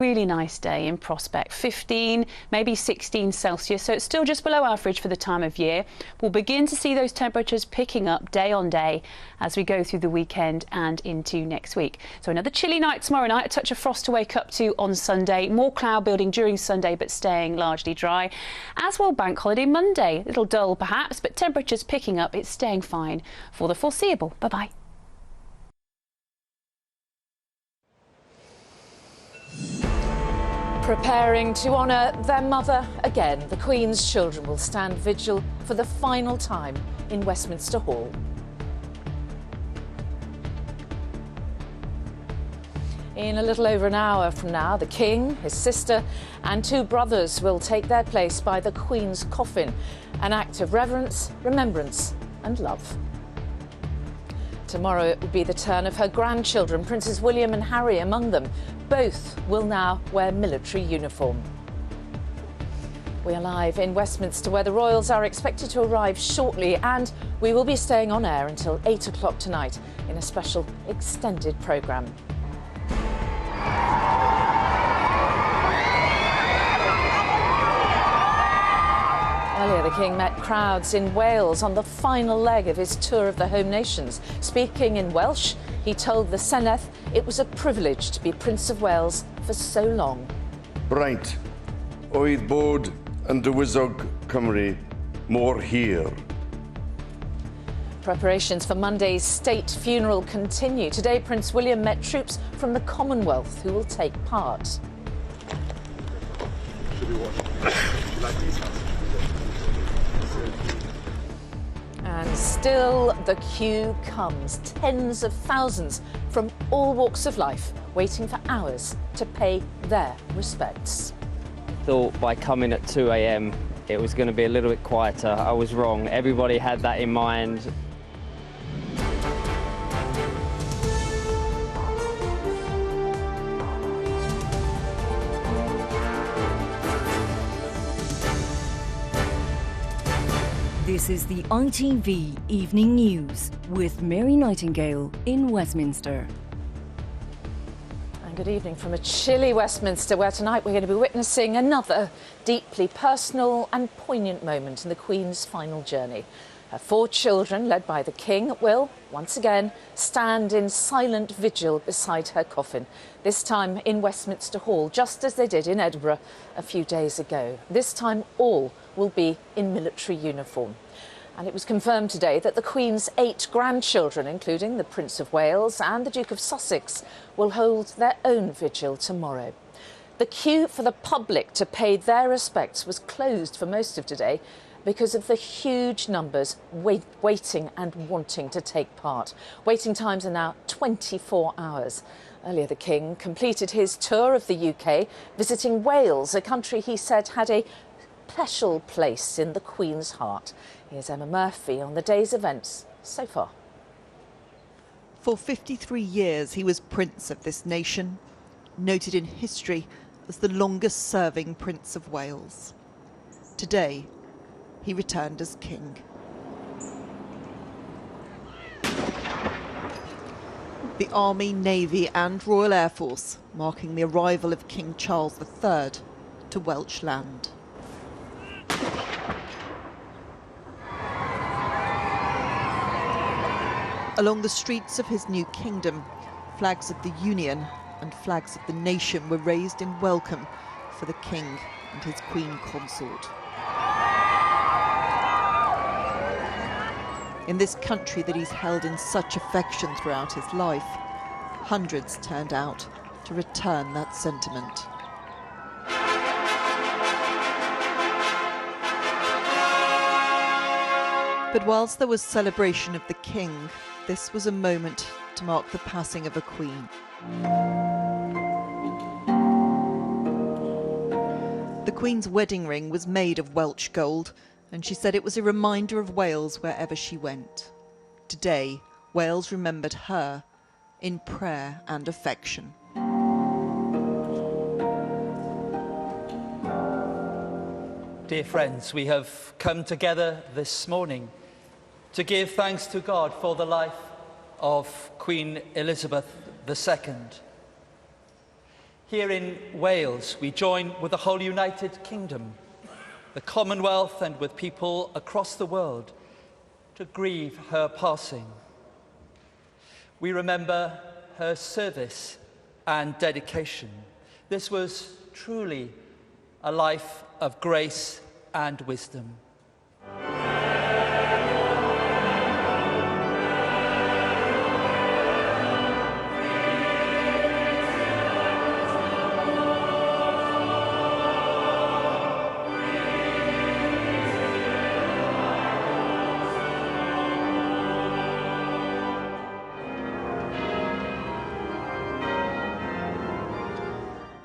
Really nice day in prospect, 15, maybe 16 Celsius, so it's still just below average for the time of year. We'll begin to see those temperatures picking up day on day as we go through the weekend and into next week. So another chilly night tomorrow night, a touch of frost to wake up to on Sunday, more cloud building during Sunday but staying largely dry, as will Bank Holiday Monday. A little dull perhaps, but temperatures picking up, it's staying fine for the foreseeable. Bye-bye. Preparing to honour their mother again, the Queen's children will stand vigil for the final time in Westminster Hall. In a little over an hour from now, the King, his sister and two brothers will take their place by the Queen's coffin, an act of reverence, remembrance and love. Tomorrow it will be the turn of her grandchildren, Princes William and Harry among them. Both will now wear military uniform. We are live in Westminster where the royals are expected to arrive shortly, and we will be staying on air until 8 o'clock tonight in a special extended programme. Earlier, the King met crowds in Wales on the final leg of his tour of the home nations. Speaking in Welsh, he told the Senedd it was a privilege to be Prince of Wales for so long. Braint, oedd bod yn dywysog Cymru mor hir. Preparations for Monday's state funeral continue. Today, Prince William met troops from the Commonwealth who will take part. And still the queue comes. Tens of thousands from all walks of life waiting for hours to pay their respects. Thought by coming at 2 a.m. it was going to be a little bit quieter. I was wrong. Everybody had that in mind. This is the ITV Evening News with Mary Nightingale in Westminster. And good evening from a chilly Westminster, where tonight we're going to be witnessing another deeply personal and poignant moment in the Queen's final journey. Her four children, led by the King, will, once again, stand in silent vigil beside her coffin, this time in Westminster Hall, just as they did in Edinburgh a few days ago. This time all will be in military uniform. And it was confirmed today that the Queen's 8 grandchildren, including the Prince of Wales and the Duke of Sussex, will hold their own vigil tomorrow. The queue for the public to pay their respects was closed for most of today because of the huge numbers waiting and wanting to take part. Waiting times are now 24 hours. Earlier, the King completed his tour of the UK, visiting Wales, a country he said had a special place in the Queen's heart. Here's Emma Murphy on the day's events so far. For 53 years, he was Prince of this nation, noted in history as the longest-serving Prince of Wales. Today, he returned as King. The Army, Navy and Royal Air Force marking the arrival of King Charles III to Welsh land. Along the streets of his new kingdom, flags of the Union and flags of the nation were raised in welcome for the King and his Queen Consort. In this country that he's held in such affection throughout his life, hundreds turned out to return that sentiment. But whilst there was celebration of the King, this was a moment to mark the passing of a Queen. The Queen's wedding ring was made of Welsh gold, and she said it was a reminder of Wales wherever she went. Today, Wales remembered her in prayer and affection. Dear friends, we have come together this morning to give thanks to God for the life of Queen Elizabeth II. Here in Wales, we join with the whole United Kingdom, the Commonwealth, and with people across the world to grieve her passing. We remember her service and dedication. This was truly a life of grace and wisdom.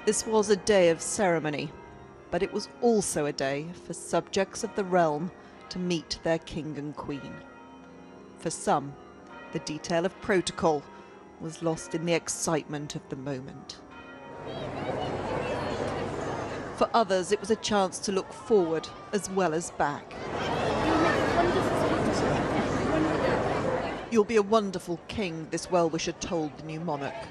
This was a day of ceremony, but it was also a day for subjects of the realm to meet their king and queen. For some, the detail of protocol was lost in the excitement of the moment. For others, it was a chance to look forward as well as back. "You'll be a wonderful king," this well-wisher told the new monarch.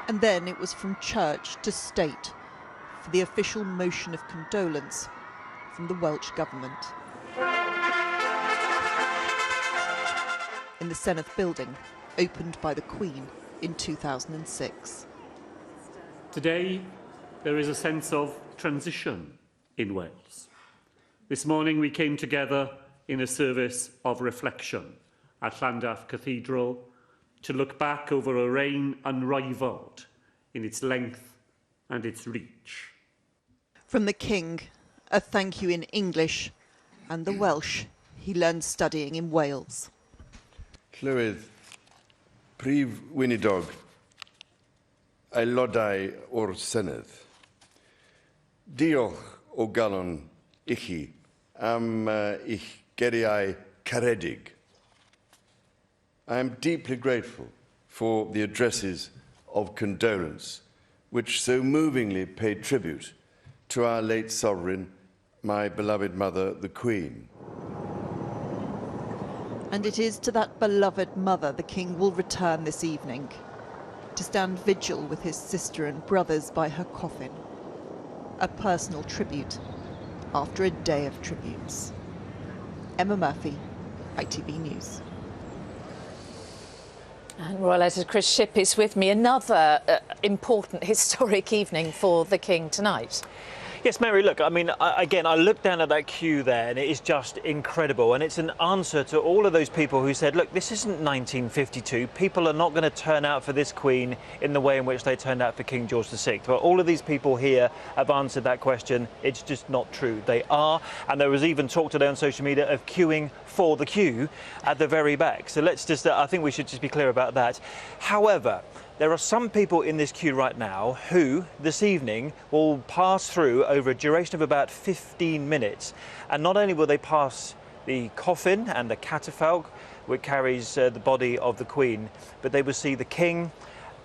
And then it was from church to state for the official motion of condolence from the Welsh Government. In the Senedd building, opened by the Queen in 2006. Today, there is a sense of transition in Wales. This morning we came together in a service of reflection at Llandaff Cathedral to look back over a reign unrivalled in its length and its reach. From the King, a thank you in English and the Welsh he learned studying in Wales. Llywydd, Prif Weinidog, aelodau o'r Senedd. Diolch o galon I chi am eich geriau caredig. I am deeply grateful for the addresses of condolence which so movingly paid tribute to our late sovereign, my beloved mother, the Queen. And it is to that beloved mother the King will return this evening, to stand vigil with his sister and brothers by her coffin. A personal tribute after a day of tributes. Emma Murphy, ITV News. And Royal Editor Chris Shipp is with me. Another important historic evening for the King tonight. Yes, Mary, look, I mean, again, I look down at that queue there and it is just incredible. And it's an answer to all of those people who said, look, this isn't 1952. People are not going to turn out for this Queen in the way in which they turned out for King George VI. Well, all of these people here have answered that question. It's just not true. They are. And there was even talk today on social media of queuing for the queue at the very back. So let's just, I think we should just be clear about that. However, there are some people in this queue right now who, this evening, will pass through over a duration of about 15 minutes. And not only will they pass the coffin and the catafalque, which carries the body of the Queen, but they will see the King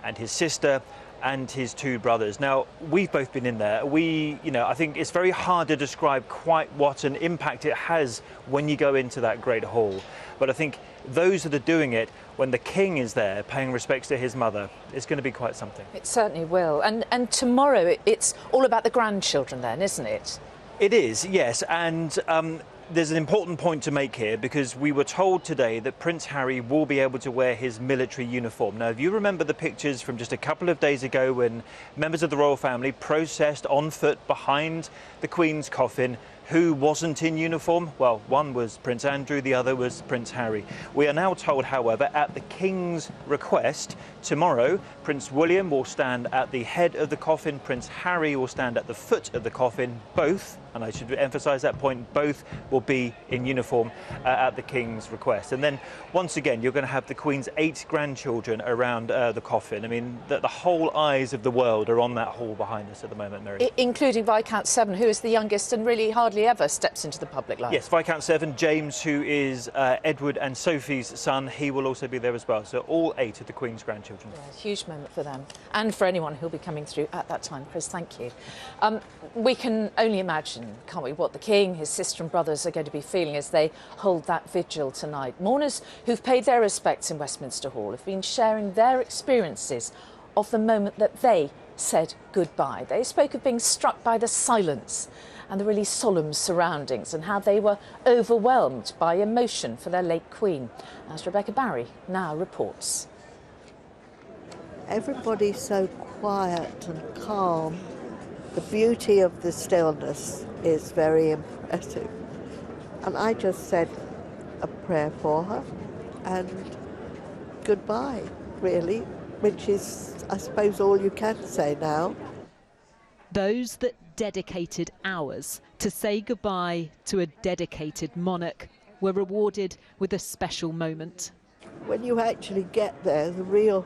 and his sister and his two brothers. Now, we've both been in there. I think it's very hard to describe quite what an impact it has when you go into that great hall. But I think those that are doing it, when the King is there paying respects to his mother, it's going to be quite something. It certainly will. And tomorrow it's all about the grandchildren then, isn't it? It is, yes. And there's an important point to make here, because we were told today that Prince Harry will be able to wear his military uniform. Now, if you remember the pictures from just a couple of days ago when members of the royal family processed on foot behind the Queen's coffin, who wasn't in uniform? Well, one was Prince Andrew, the other was Prince Harry. We are now told, however, at the King's request, tomorrow Prince William will stand at the head of the coffin, Prince Harry will stand at the foot of the coffin. Both, and I should emphasise that point, both will be in uniform at the King's request. And then, once again, you're going to have the Queen's 8 grandchildren around the coffin. I mean, the whole eyes of the world are on that hall behind us at the moment, Mary. Including Viscount Seven, who is the youngest and really hardly ever steps into the public life. Yes, Viscount Seven, James, who is Edward and Sophie's son, he will also be there as well. So all 8 of the Queen's grandchildren. Yeah, huge moment for them and for anyone who'll be coming through at that time. Chris, thank you. We can only imagine, can't we, what the King, his sister and brothers are going to be feeling as they hold that vigil tonight. Mourners who've paid their respects in Westminster Hall have been sharing their experiences of the moment that they said goodbye. They spoke of being struck by the silence and the really solemn surroundings and how they were overwhelmed by emotion for their late Queen, as Rebecca Barry now reports. Everybody's so quiet and calm. The beauty of the stillness is very impressive. And I just said a prayer for her and goodbye, really, which is, I suppose, all you can say now. Those that dedicated hours to say goodbye to a dedicated monarch were rewarded with a special moment. When you actually get there, the real,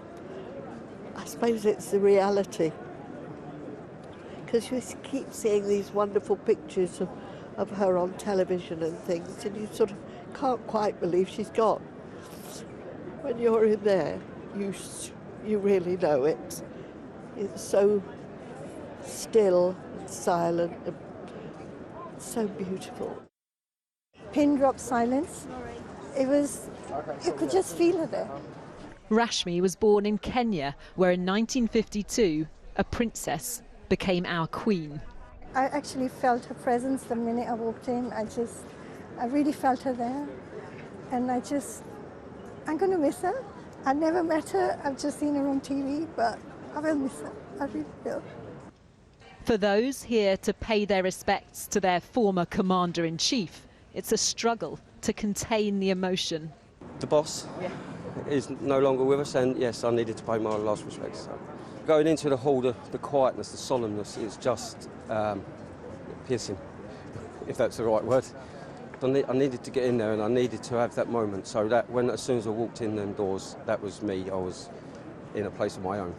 I suppose it's the reality. Because you keep seeing these wonderful pictures of her on television and things, and you sort of can't quite believe she's gone. When you're in there, you really know it. It's so still and silent and so beautiful. Pin drop silence. You could just feel it there. Rashmi was born in Kenya, where in 1952 a princess became our queen. I actually felt her presence the minute I walked in. I really felt her there. And I'm going to miss her. I never met her, I've just seen her on TV, but I will miss her, I really will. For those here to pay their respects to their former commander-in-chief, it's a struggle to contain the emotion. The boss is no longer with us, and yes, I needed to pay my last respects. So. Going into the hall, the quietness, the solemnness, is just piercing, if that's the right word. I needed to get in there and I needed to have that moment, so that as soon as I walked in them doors, that was me. I was in a place of my own.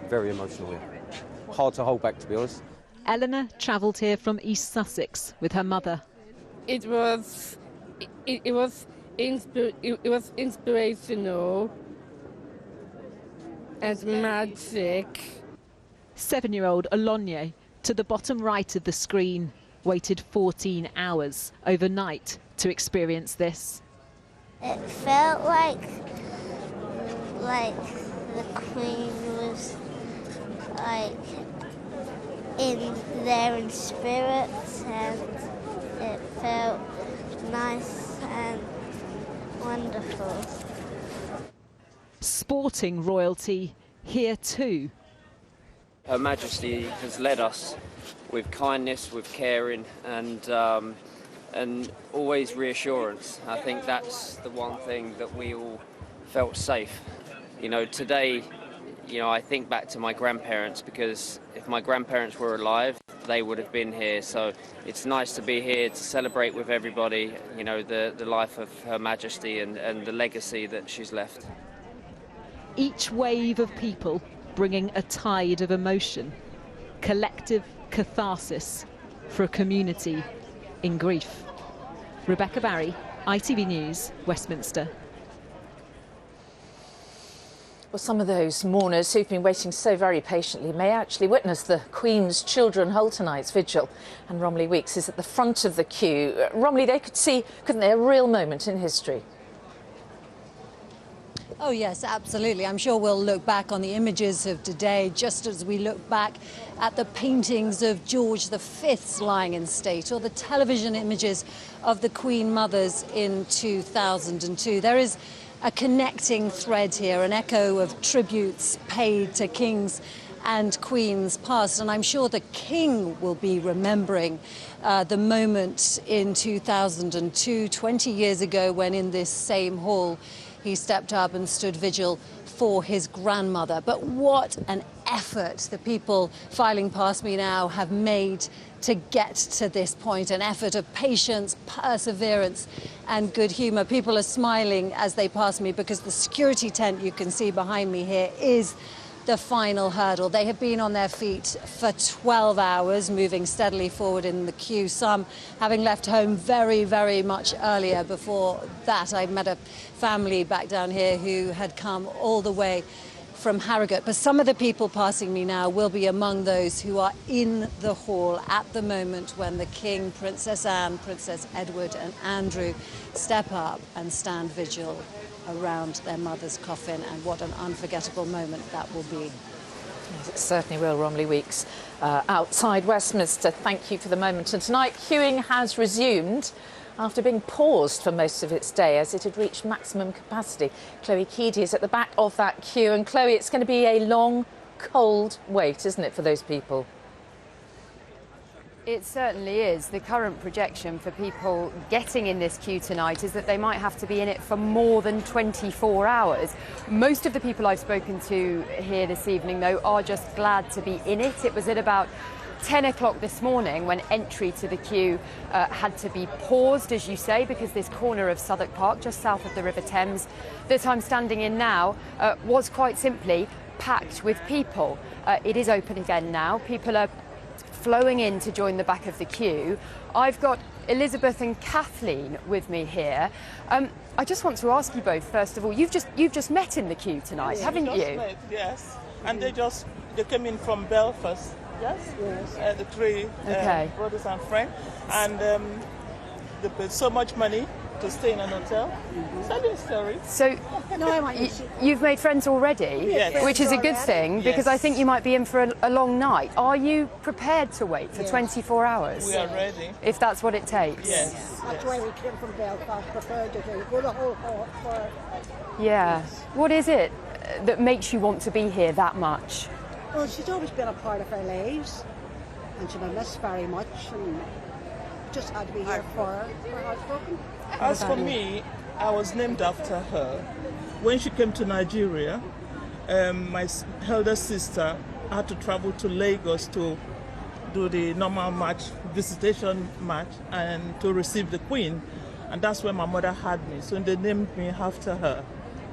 Very emotional, yeah. Hard to hold back, to be honest. Eleanor travelled here from East Sussex with her mother. It was inspirational and magic. 7-year-old Olonye, to the bottom right of the screen, waited 14 hours overnight to experience this. It felt like the Queen was in spirit, and it felt nice and wonderful. Sporting royalty here too. Her Majesty has led us with kindness, with caring, and always reassurance. I think that's the one thing that we all felt safe. You know, today, I think back to my grandparents, because if my grandparents were alive, they would have been here. So it's nice to be here to celebrate with everybody, the life of Her Majesty and the legacy that she's left. Each wave of people bringing a tide of emotion, collective catharsis for a community in grief. Rebecca Barry, ITV News, Westminster. Well, some of those mourners who've been waiting so very patiently may actually witness the Queen's children hold tonight's vigil. And Romilly Weeks is at the front of the queue. Romilly, they could see, couldn't they, a real moment in history? Oh yes, absolutely. I'm sure we'll look back on the images of today just as we look back at the paintings of George V's lying in state, or the television images of the Queen Mothers in 2002. There is a connecting thread here, an echo of tributes paid to kings and queens past, and I'm sure the King will be remembering the moment in 2002, 20 years ago, when in this same hall he stepped up and stood vigil for his grandmother. But what an effort the people filing past me now have made to get to this point, an effort of patience, perseverance and good humour. People are smiling as they pass me because the security tent you can see behind me here is the final hurdle. They have been on their feet for 12 hours, moving steadily forward in the queue, some having left home very, very much earlier. Before that, I met a family back down here who had come all the way from Harrogate. But some of the people passing me now will be among those who are in the hall at the moment when the King, Princess Anne, Prince Edward and Andrew step up and stand vigil around their mother's coffin, and what an unforgettable moment that will be. It certainly will, Romilly Weeks. Outside Westminster, thank you for the moment. And tonight, queuing has resumed after being paused for most of its day as it had reached maximum capacity. Chloe Keedy is at the back of that queue. And Chloe, it's going to be a long, cold wait, isn't it, for those people? It certainly is. The current projection for people getting in this queue tonight is that they might have to be in it for more than 24 hours. Most of the people I've spoken to here this evening, though, are just glad to be in it. It was at about 10 o'clock this morning when entry to the queue had to be paused, as you say, because this corner of Southwark Park, just south of the River Thames, that I'm standing in now, was quite simply packed with people. It is open again now. People are flowing in to join the back of the queue. I've got Elizabeth and Kathleen with me here. I just want to ask you both, first of all, you've just met in the queue tonight, haven't you? Met, yes, and they came in from Belfast. Yes, yes. The three brothers and friends, and they paid so much money to stay in an hotel. Tell you a story. So you've made friends already, yes, which is a good thing, because I think you might be in for a long night. Are you prepared to wait for 24 hours? We are ready. If that's what it takes. Yes. That's why we came from Belfast, prepared to go the whole hog for it. Yeah. What is it that makes you want to be here that much? Well, she's always been a part of our lives, and she's been missed very much, and just had to be here for her heartbroken. As for me, I was named after her. When she came to Nigeria, my elder sister had to travel to Lagos to do the normal visitation match, and to receive the Queen. And that's where my mother had me. So they named me after her.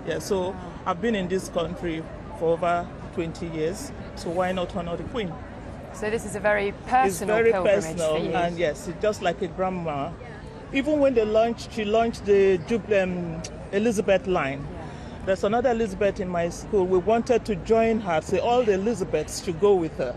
Yeah, so I've been in this country for over 20 years. So why not honor the Queen? So this is a very personal pilgrimage personal, for you. And yes, it's just like a grandma. Even when she launched the Elizabeth line. Yeah. There's another Elizabeth in my school. We wanted to join her, so all the Elizabeths should go with her.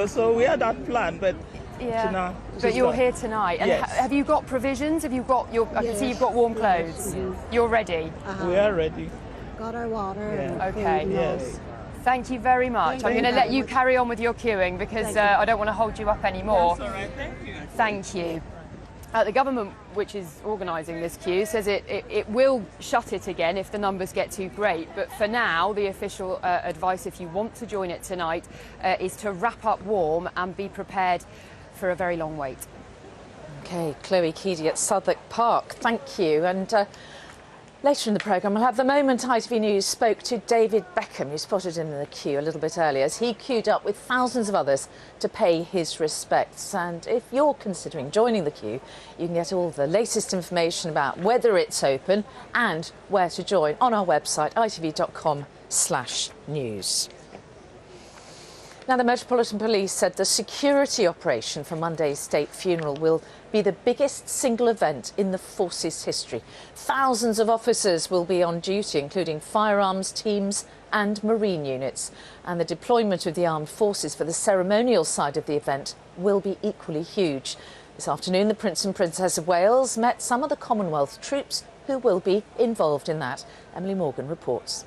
So we had that plan, but but you're here tonight. And yes. Have you got provisions? Have you got I can see you've got warm clothes. Yes. You're ready. We are ready. Got our water. Yeah. Okay. Yes. Thank you very much. I'm going to let you carry on with your queuing because I don't want to hold you up anymore. That's all right. Thank you. Thank you. The government, which is organising this queue, says it will shut it again if the numbers get too great. But for now, the official advice, if you want to join it tonight, is to wrap up warm and be prepared for a very long wait. OK, Chloe Keedy at Southwark Park. Thank you. And later in the programme, we'll have the moment ITV News spoke to David Beckham, who spotted him in the queue a little bit earlier, as he queued up with thousands of others to pay his respects. And if you're considering joining the queue, you can get all the latest information about whether it's open and where to join on our website, itv.com/news. Now, the Metropolitan Police said the security operation for Monday's state funeral will be the biggest single event in the force's history. Thousands of officers will be on duty, including firearms teams and marine units. And the deployment of the armed forces for the ceremonial side of the event will be equally huge. This afternoon, the Prince and Princess of Wales met some of the Commonwealth troops who will be involved in that. Emily Morgan reports.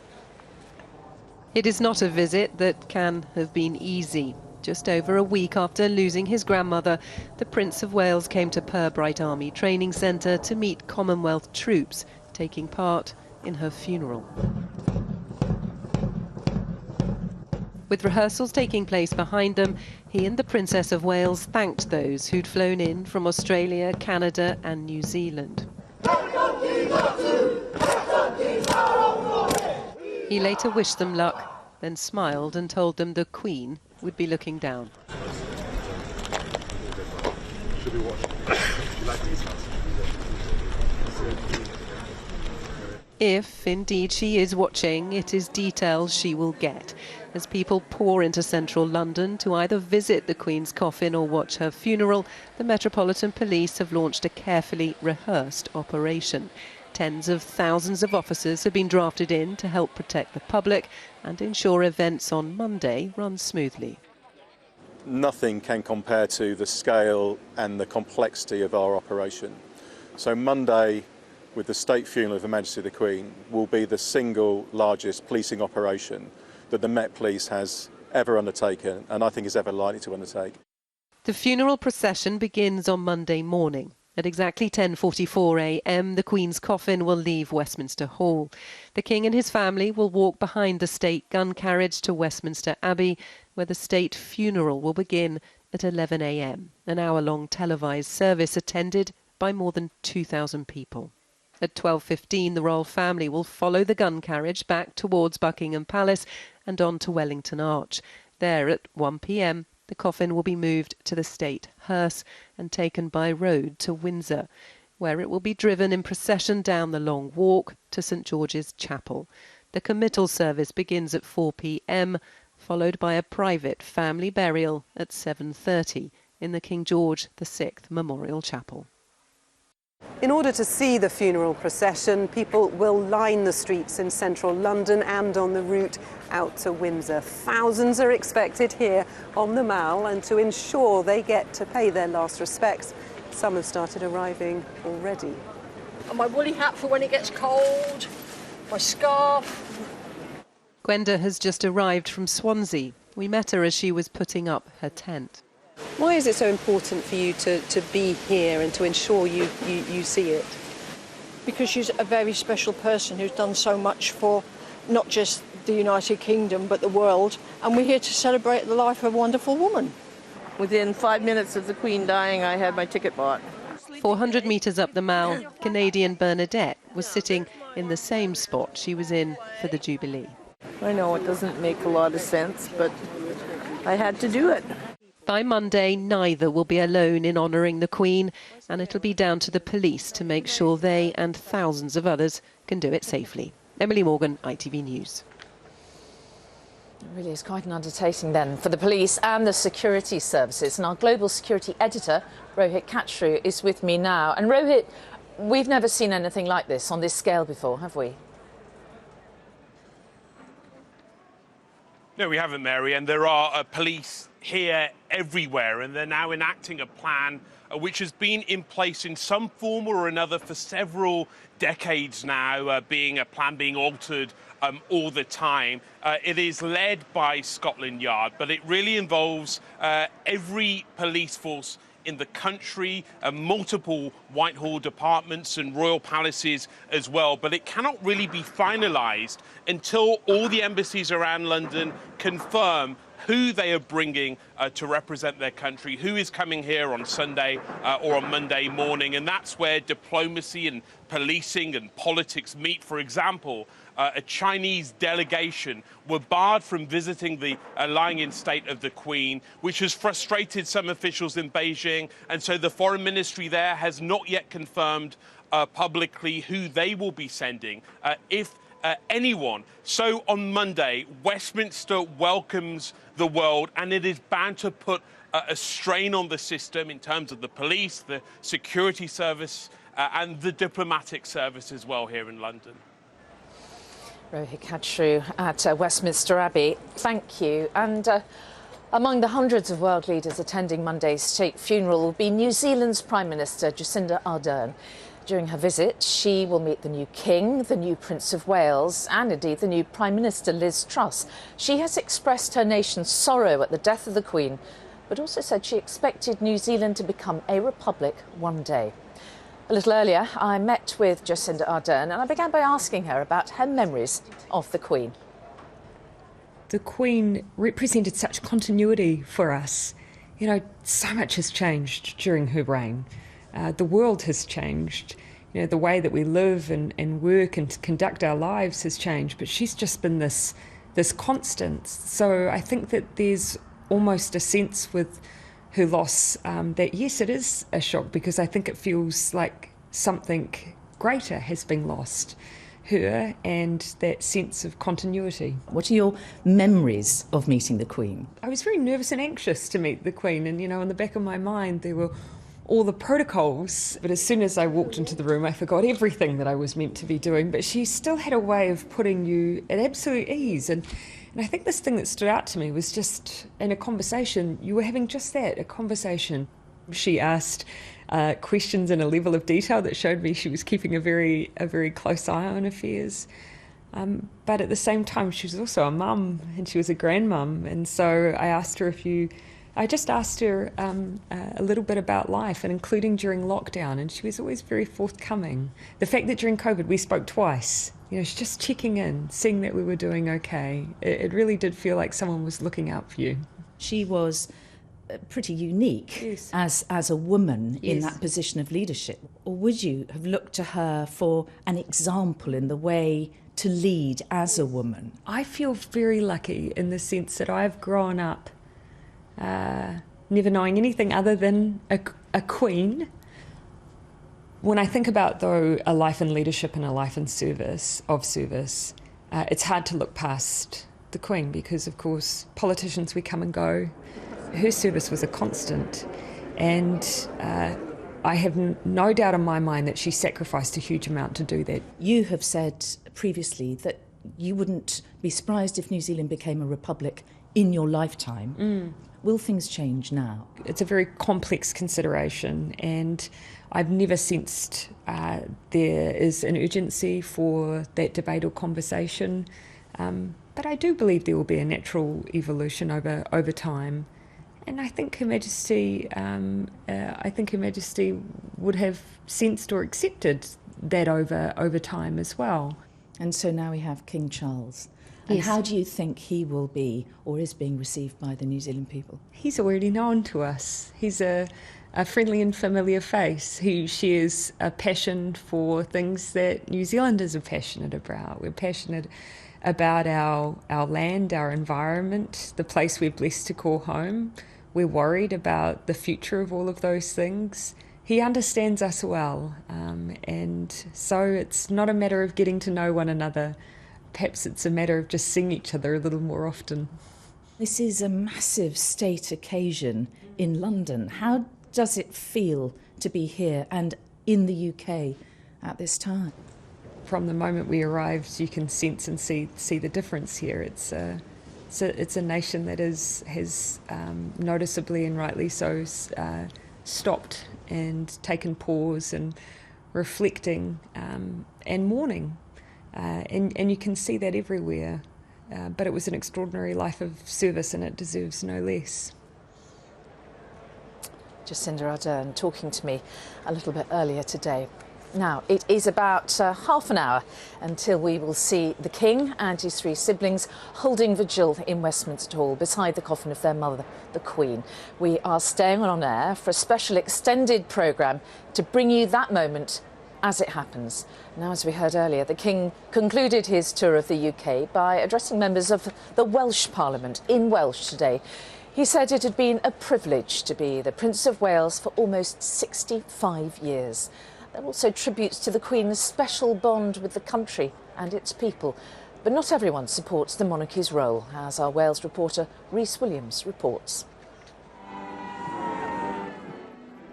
It is not a visit that can have been easy. Just over a week after losing his grandmother, the Prince of Wales came to Purbright Army Training Centre to meet Commonwealth troops taking part in her funeral. With rehearsals taking place behind them, he and the Princess of Wales thanked those who'd flown in from Australia, Canada and New Zealand. He later wished them luck, then smiled and told them the Queen would be looking down. If indeed she is watching, it is details she will get, as people pour into central London to either visit the Queen's coffin or watch her funeral. The Metropolitan Police have launched a carefully rehearsed operation. Tens of thousands of officers have been drafted in to help protect the public and ensure events on Monday run smoothly. Nothing can compare to the scale and the complexity of our operation. So Monday, with the state funeral of Her Majesty the Queen, will be the single largest policing operation that the Met Police has ever undertaken, and I think is ever likely to undertake. The funeral procession begins on Monday morning. At exactly 10:44 a.m, the Queen's coffin will leave Westminster Hall. The King and his family will walk behind the state gun carriage to Westminster Abbey, where the state funeral will begin at 11 a.m, an hour-long televised service attended by more than 2,000 people. At 12:15, the royal family will follow the gun carriage back towards Buckingham Palace and on to Wellington Arch. There at 1 p.m, the coffin will be moved to the state hearse and taken by road to Windsor, where it will be driven in procession down the Long Walk to St George's Chapel. The committal service begins at 4 p.m, followed by a private family burial at 7:30 in the King George VI Memorial Chapel. In order to see the funeral procession, people will line the streets in central London and on the route out to Windsor. Thousands are expected here on the Mall, and to ensure they get to pay their last respects, some have started arriving already. And my woolly hat for when it gets cold, my scarf. Gwenda has just arrived from Swansea. We met her as she was putting up her tent. Why is it so important for you to be here and to ensure you see it? Because she's a very special person who's done so much for not just the United Kingdom but the world, and we're here to celebrate the life of a wonderful woman. Within 5 minutes of the Queen dying, I had my ticket bought. 400 metres up the Mall, Canadian Bernadette was sitting in the same spot she was in for the Jubilee. I know it doesn't make a lot of sense, but I had to do it. By Monday, neither will be alone in honouring the Queen, and it'll be down to the police to make sure they and thousands of others can do it safely. Emily Morgan, ITV News. It really is quite an undertaking then for the police and the security services. And our global security editor, Rohit Kachru, is with me now. And Rohit, we've never seen anything like this on this scale before, have we? No, we haven't, Mary, and there are police here everywhere, and they're now enacting a plan which has been in place in some form or another for several decades now, being a plan being altered all the time. It is led by Scotland Yard, but it really involves every police force in the country, multiple Whitehall departments and royal palaces as well. But it cannot really be finalised until all the embassies around London confirm who they are bringing to represent their country, who is coming here on Sunday or on Monday morning. And that's where diplomacy and policing and politics meet. For example, a Chinese delegation were barred from visiting the lying-in state of the Queen, which has frustrated some officials in Beijing. And so the Foreign Ministry there has not yet confirmed publicly who they will be sending, if anyone. So on Monday, Westminster welcomes the world, and it is bound to put a strain on the system in terms of the police, the security service, and the diplomatic service as well here in London. Rohit Kachru at Westminster Abbey, thank you. And among the hundreds of world leaders attending Monday's state funeral will be New Zealand's Prime Minister Jacinda Ardern. During her visit, she will meet the new King, the new Prince of Wales, and indeed the new Prime Minister Liz Truss. She has expressed her nation's sorrow at the death of the Queen, but also said she expected New Zealand to become a republic one day. A little earlier, I met with Jacinda Ardern and I began by asking her about her memories of the Queen. The Queen represented such continuity for us. You know, so much has changed during her reign. The world has changed. You know, the way that we live and work and conduct our lives has changed, but she's just been this constant. So I think that there's almost a sense with her loss that, yes, it is a shock, because I think it feels like something greater has been lost. Her and that sense of continuity. What are your memories of meeting the Queen? I was very nervous and anxious to meet the Queen, and, you know, in the back of my mind there were all the protocols, but as soon as I walked into the room I forgot everything that I was meant to be doing. But she still had a way of putting you at absolute ease, and I think this thing that stood out to me was just in a conversation, you were having just that, a conversation. She asked questions in a level of detail that showed me she was keeping a very close eye on affairs. But at the same time, she was also a mum and she was a grandmum. And so I just asked her a little bit about life, and including during lockdown, and she was always very forthcoming. The fact that during COVID we spoke twice, she's just checking in, seeing that we were doing okay. It really did feel like someone was looking out for you. She was pretty unique, yes, as a woman, yes, in that position of leadership. Or would you have looked to her for an example in the way to lead as a woman? I feel very lucky in the sense that I've grown up never knowing anything other than a queen. When I think about, though, a life in leadership and a life in service, it's hard to look past the Queen because, of course, politicians, we come and go. Her service was a constant, and I have no doubt in my mind that she sacrificed a huge amount to do that. You have said previously that you wouldn't be surprised if New Zealand became a republic in your lifetime. Will things change now? It's a very complex consideration, and I've never sensed there is an urgency for that debate or conversation. But I do believe there will be a natural evolution over time. And I think Her Majesty, would have sensed or accepted that over time as well. And so now we have King Charles. And yes, how do you think he will be or is being received by the New Zealand people? He's already known to us. He's a friendly and familiar face who shares a passion for things that New Zealanders are passionate about. We're passionate about our land, our environment, the place we're blessed to call home. We're worried about the future of all of those things. He understands us well, and so it's not a matter of getting to know one another. Perhaps it's a matter of just seeing each other a little more often. This is a massive state occasion in London. How does it feel to be here and in the UK at this time? From the moment we arrived, you can sense and see the difference here. It's a nation that has noticeably and rightly so stopped and taken pause and reflecting and mourning. And you can see that everywhere. But it was an extraordinary life of service, and it deserves no less. Jacinda Ardern talking to me a little bit earlier today. Now, it is about half an hour until we will see the King and his three siblings holding vigil in Westminster Hall beside the coffin of their mother, the Queen. We are staying on air for a special extended programme to bring you that moment as it happens. Now, as we heard earlier, the King concluded his tour of the UK by addressing members of the Welsh Parliament in Welsh today. He said it had been a privilege to be the Prince of Wales for almost 65 years. There are also tributes to the Queen's special bond with the country and its people. But not everyone supports the monarchy's role, as our Wales reporter Rhys Williams reports.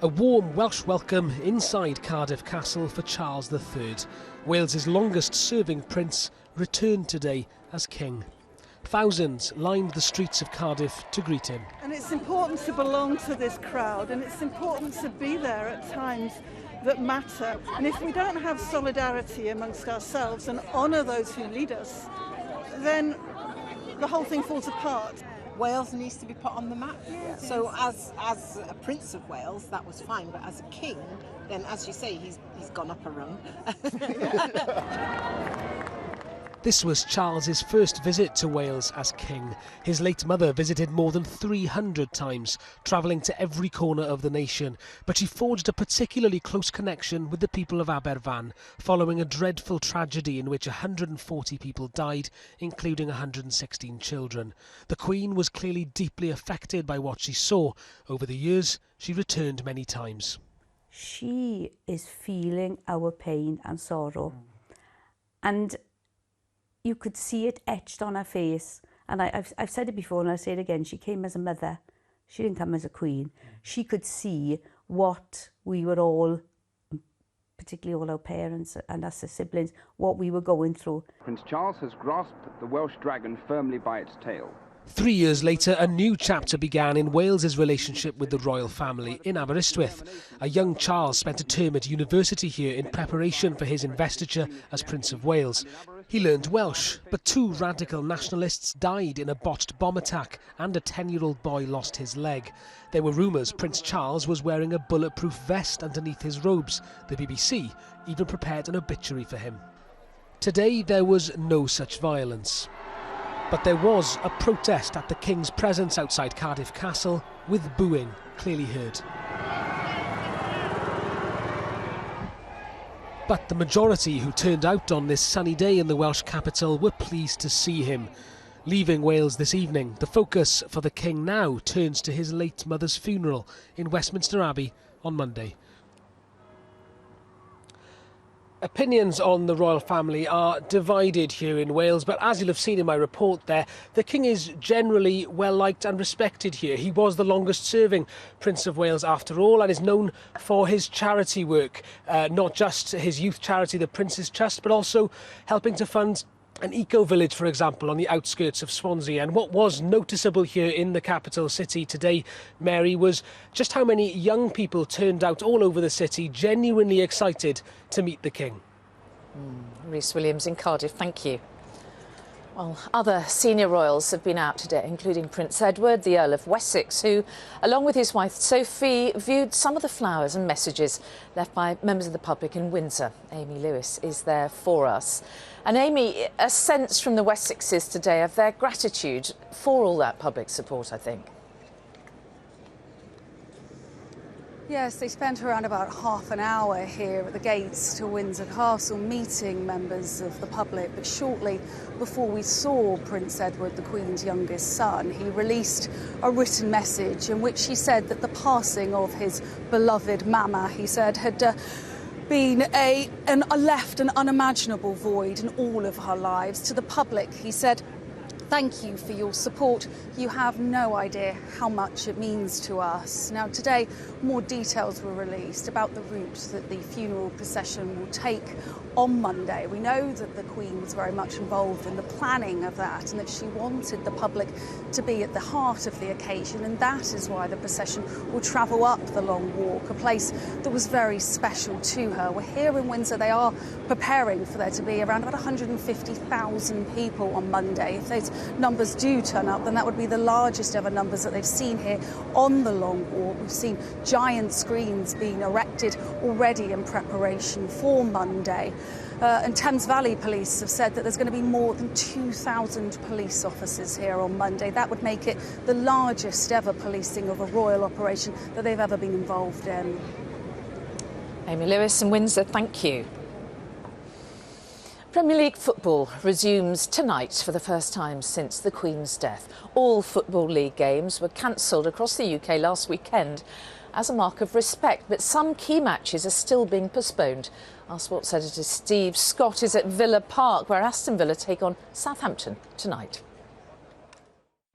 A warm Welsh welcome inside Cardiff Castle for Charles III. Wales's longest-serving prince returned today as king. Thousands lined the streets of Cardiff to greet him. And it's important to belong to this crowd, and it's important to be there at times that matter. And if we don't have solidarity amongst ourselves and honour those who lead us, then the whole thing falls apart. Wales needs to be put on the map. So as a Prince of Wales, that was fine, but as a king, then as you say, he's gone up a rung. This was Charles's first visit to Wales as king. His late mother visited more than 300 times, travelling to every corner of the nation. But she forged a particularly close connection with the people of Aberfan, following a dreadful tragedy in which 140 people died, including 116 children. The Queen was clearly deeply affected by what she saw. Over the years, she returned many times. She is feeling our pain and sorrow. And you could see it etched on her face. And I've said it before and I'll say it again. She came as a mother. She didn't come as a queen. She could see what we were all, particularly all our parents and us as siblings, what we were going through. Prince Charles has grasped the Welsh dragon firmly by its tail. 3 years later, a new chapter began in Wales's relationship with the royal family in Aberystwyth. A young Charles spent a term at university here in preparation for his investiture as Prince of Wales. He learned Welsh, but 2 radical nationalists died in a botched bomb attack and a 10-year-old boy lost his leg. There were rumours Prince Charles was wearing a bulletproof vest underneath his robes. The BBC even prepared an obituary for him. Today there was no such violence. But there was a protest at the King's presence outside Cardiff Castle, with booing clearly heard. But the majority who turned out on this sunny day in the Welsh capital were pleased to see him. Leaving Wales this evening, the focus for the King now turns to his late mother's funeral in Westminster Abbey on Monday. Opinions on the royal family are divided here in Wales, but as you'll have seen in my report there, the King is generally well liked and respected here. He was the longest serving Prince of Wales after all, and is known for his charity work, not just his youth charity, the Prince's Trust, but also helping to fund an eco-village, for example, on the outskirts of Swansea. And what was noticeable here in the capital city today, Mary, was just how many young people turned out all over the city, genuinely excited to meet the King. Rhys Williams in Cardiff, thank you. Well, other senior royals have been out today, including Prince Edward, the Earl of Wessex, who, along with his wife Sophie, viewed some of the flowers and messages left by members of the public in Windsor. Amy Lewis is there for us. And Amy, a sense from the Wessexes today of their gratitude for all that public support, I think. Yes, they spent around about half an hour here at the gates to Windsor Castle meeting members of the public, but shortly before we saw Prince Edward, the Queen's youngest son, he released a written message in which he said that the passing of his beloved Mama, he said, had been left an unimaginable void in all of her lives. To the public, he said, "Thank you for your support. You have no idea how much it means to us." Now, today, more details were released about the route that the funeral procession will take on Monday. We know that the Queen was very much involved in the planning of that and that she wanted the public to be at the heart of the occasion, and that is why the procession will travel up the Long Walk, a place that was very special to her. We're here in Windsor. They are preparing for there to be around about 150,000 people on Monday. If those numbers do turn up, then that would be the largest ever numbers that they've seen here on the Long Walk. We've seen giant screens being erected already in preparation for Monday. And Thames Valley Police have said that there's going to be more than 2,000 police officers here on Monday. That would make it the largest ever policing of a royal operation that they've ever been involved in. Amy Lewis in Windsor, thank you. Premier League football resumes tonight for the first time since the Queen's death. All Football League games were cancelled across the UK last weekend as a mark of respect, but some key matches are still being postponed. Our sports editor Steve Scott is at Villa Park, where Aston Villa take on Southampton tonight.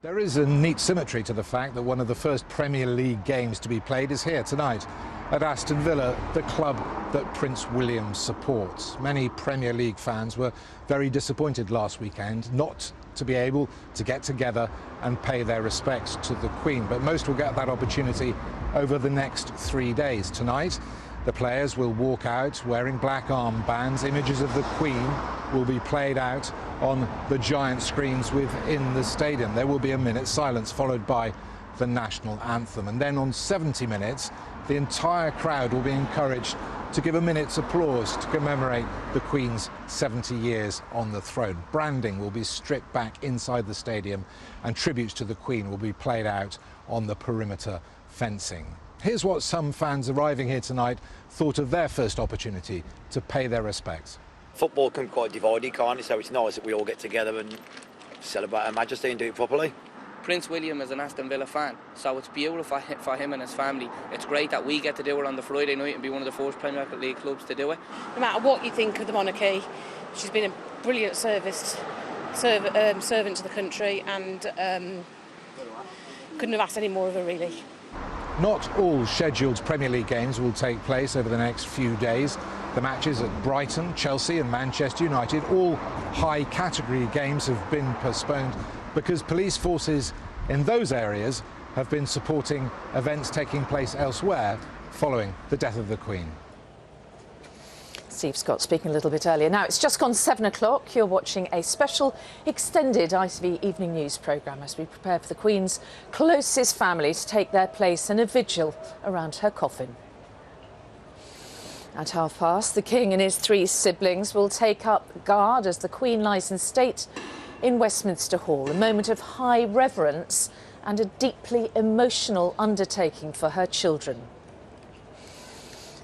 There is a neat symmetry to the fact that one of the first Premier League games to be played is here tonight at Aston Villa, the club that Prince William supports. Many Premier League fans were very disappointed last weekend not to be able to get together and pay their respects to the Queen, but most will get that opportunity over the next 3 days. Tonight, the players will walk out wearing black armbands. Images of the Queen will be played out on the giant screens within the stadium. There will be a minute's silence followed by the national anthem, and then on 70 minutes the entire crowd will be encouraged to give a minute's applause to commemorate the Queen's 70 years on the throne. Branding will be stripped back inside the stadium and tributes to the Queen will be played out on the perimeter fencing. Here's what some fans arriving here tonight thought of their first opportunity to pay their respects. Football can be quite divided, can't it? So it's nice that we all get together and celebrate Her Majesty and do it properly. Prince William is an Aston Villa fan, so it's beautiful for him and his family. It's great that we get to do it on the Friday night and be one of the first Premier League clubs to do it. No matter what you think of the monarchy, she's been a brilliant servant to the country, and couldn't have asked any more of her, really. Not all scheduled Premier League games will take place over the next few days. The matches at Brighton, Chelsea and Manchester United, all high category games, have been postponed because police forces in those areas have been supporting events taking place elsewhere following the death of the Queen. Steve Scott speaking a little bit earlier. Now, it's just gone 7 o'clock. You're watching a special extended ITV Evening News programme as we prepare for the Queen's closest family to take their place in a vigil around her coffin. At past, the King and his 3 siblings will take up guard as the Queen lies in state in Westminster Hall, a moment of high reverence and a deeply emotional undertaking for her children.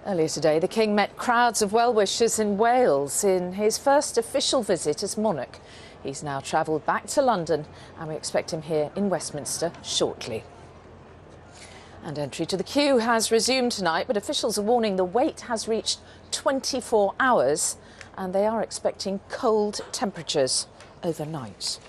Earlier today, the King met crowds of well-wishers in Wales in his first official visit as monarch. He's now travelled back to London and we expect him here in Westminster shortly. And entry to the queue has resumed tonight, but officials are warning the wait has reached 24 hours and they are expecting cold temperatures overnight.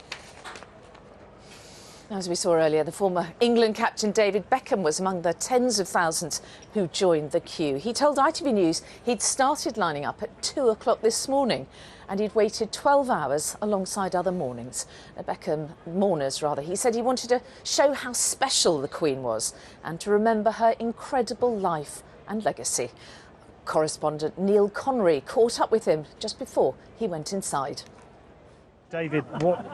As we saw earlier, the former England captain David Beckham was among the tens of thousands who joined the queue. He told ITV News he'd started lining up at 2 o'clock this morning and he'd waited 12 hours alongside other mourners. He said he wanted to show how special the Queen was and to remember her incredible life and legacy. Correspondent Neil Connery caught up with him just before he went inside. David, what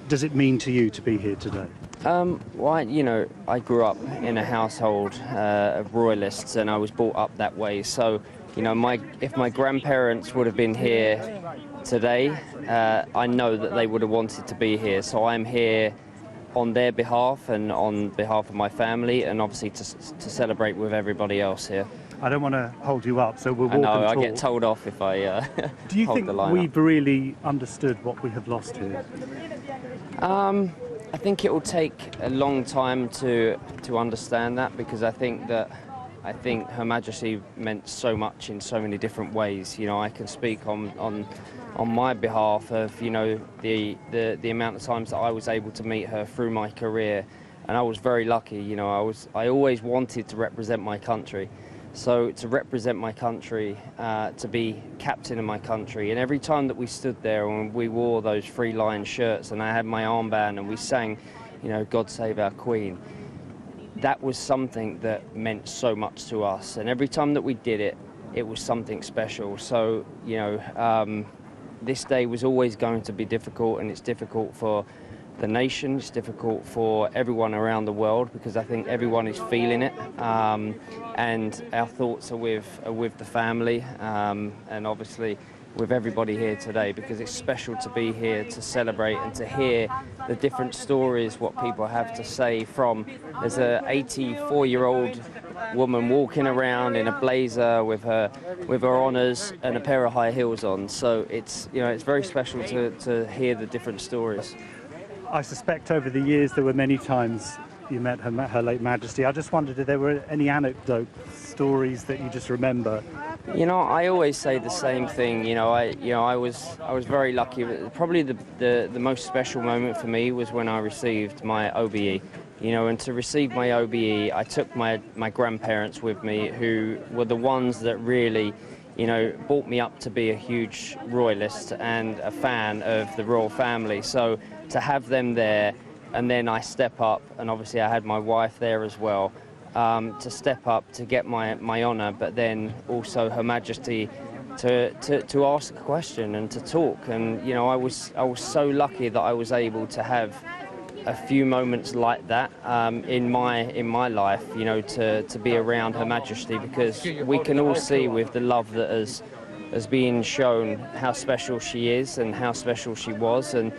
does it mean to you to be here today? Well, you know, I grew up in a household of royalists and I was brought up that way. So, you know, if my grandparents would have been here today, I know that they would have wanted to be here. So I'm here on their behalf and on behalf of my family and obviously to celebrate with everybody else here. I don't want to hold you up, so we'll walk and talk. I get told off if I Do you hold think the line we've up. really understood what we have lost here? I think it will take a long time to understand that, because I think Her Majesty meant so much in so many different ways. You know, I can speak on my behalf of, you know, the amount of times that I was able to meet her through my career, and I was very lucky. You know, I always wanted to represent my country. So to represent my country, to be captain of my country, and every time that we stood there and we wore those 3-line shirts and I had my armband and we sang, you know, God Save Our Queen, that was something that meant so much to us. And every time that we did it, it was something special. So, you know, this day was always going to be difficult, and it's difficult for the nation, it's difficult for everyone around the world, because I think everyone is feeling it, and our thoughts are with the family, and obviously with everybody here today, because it's special to be here to celebrate and to hear the different stories, what people have to say. There's a 84-year-old woman walking around in a blazer with her honours and a pair of high heels on, so it's, you know, it's very special to hear the different stories. I suspect over the years there were many times you met her late Majesty. I just wondered if there were any anecdote stories that you just remember. You know, I always say the same thing. I was very lucky. Probably the most special moment for me was when I received my OBE. You know, and to receive my OBE, I took my grandparents with me, who were the ones that really, you know, brought me up to be a huge royalist and a fan of the royal family. So to have them there, and then I step up, and obviously I had my wife there as well, to step up to get my honour, but then also Her Majesty to ask a question and to talk. And you know, I was so lucky that I was able to have a few moments like that in my life, you know, to be around Her Majesty, because we can all see with the love that has been shown how special she is and how special she was, and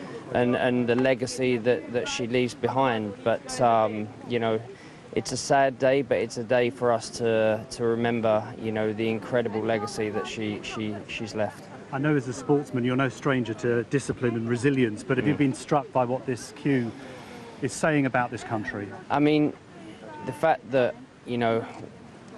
the legacy that she leaves behind. But you know, it's a sad day, but it's a day for us to remember, you know, the incredible legacy that she's left. I know as a sportsman you're no stranger to discipline and resilience, but have you been struck by what this queue is saying about this country? I mean, the fact that, you know,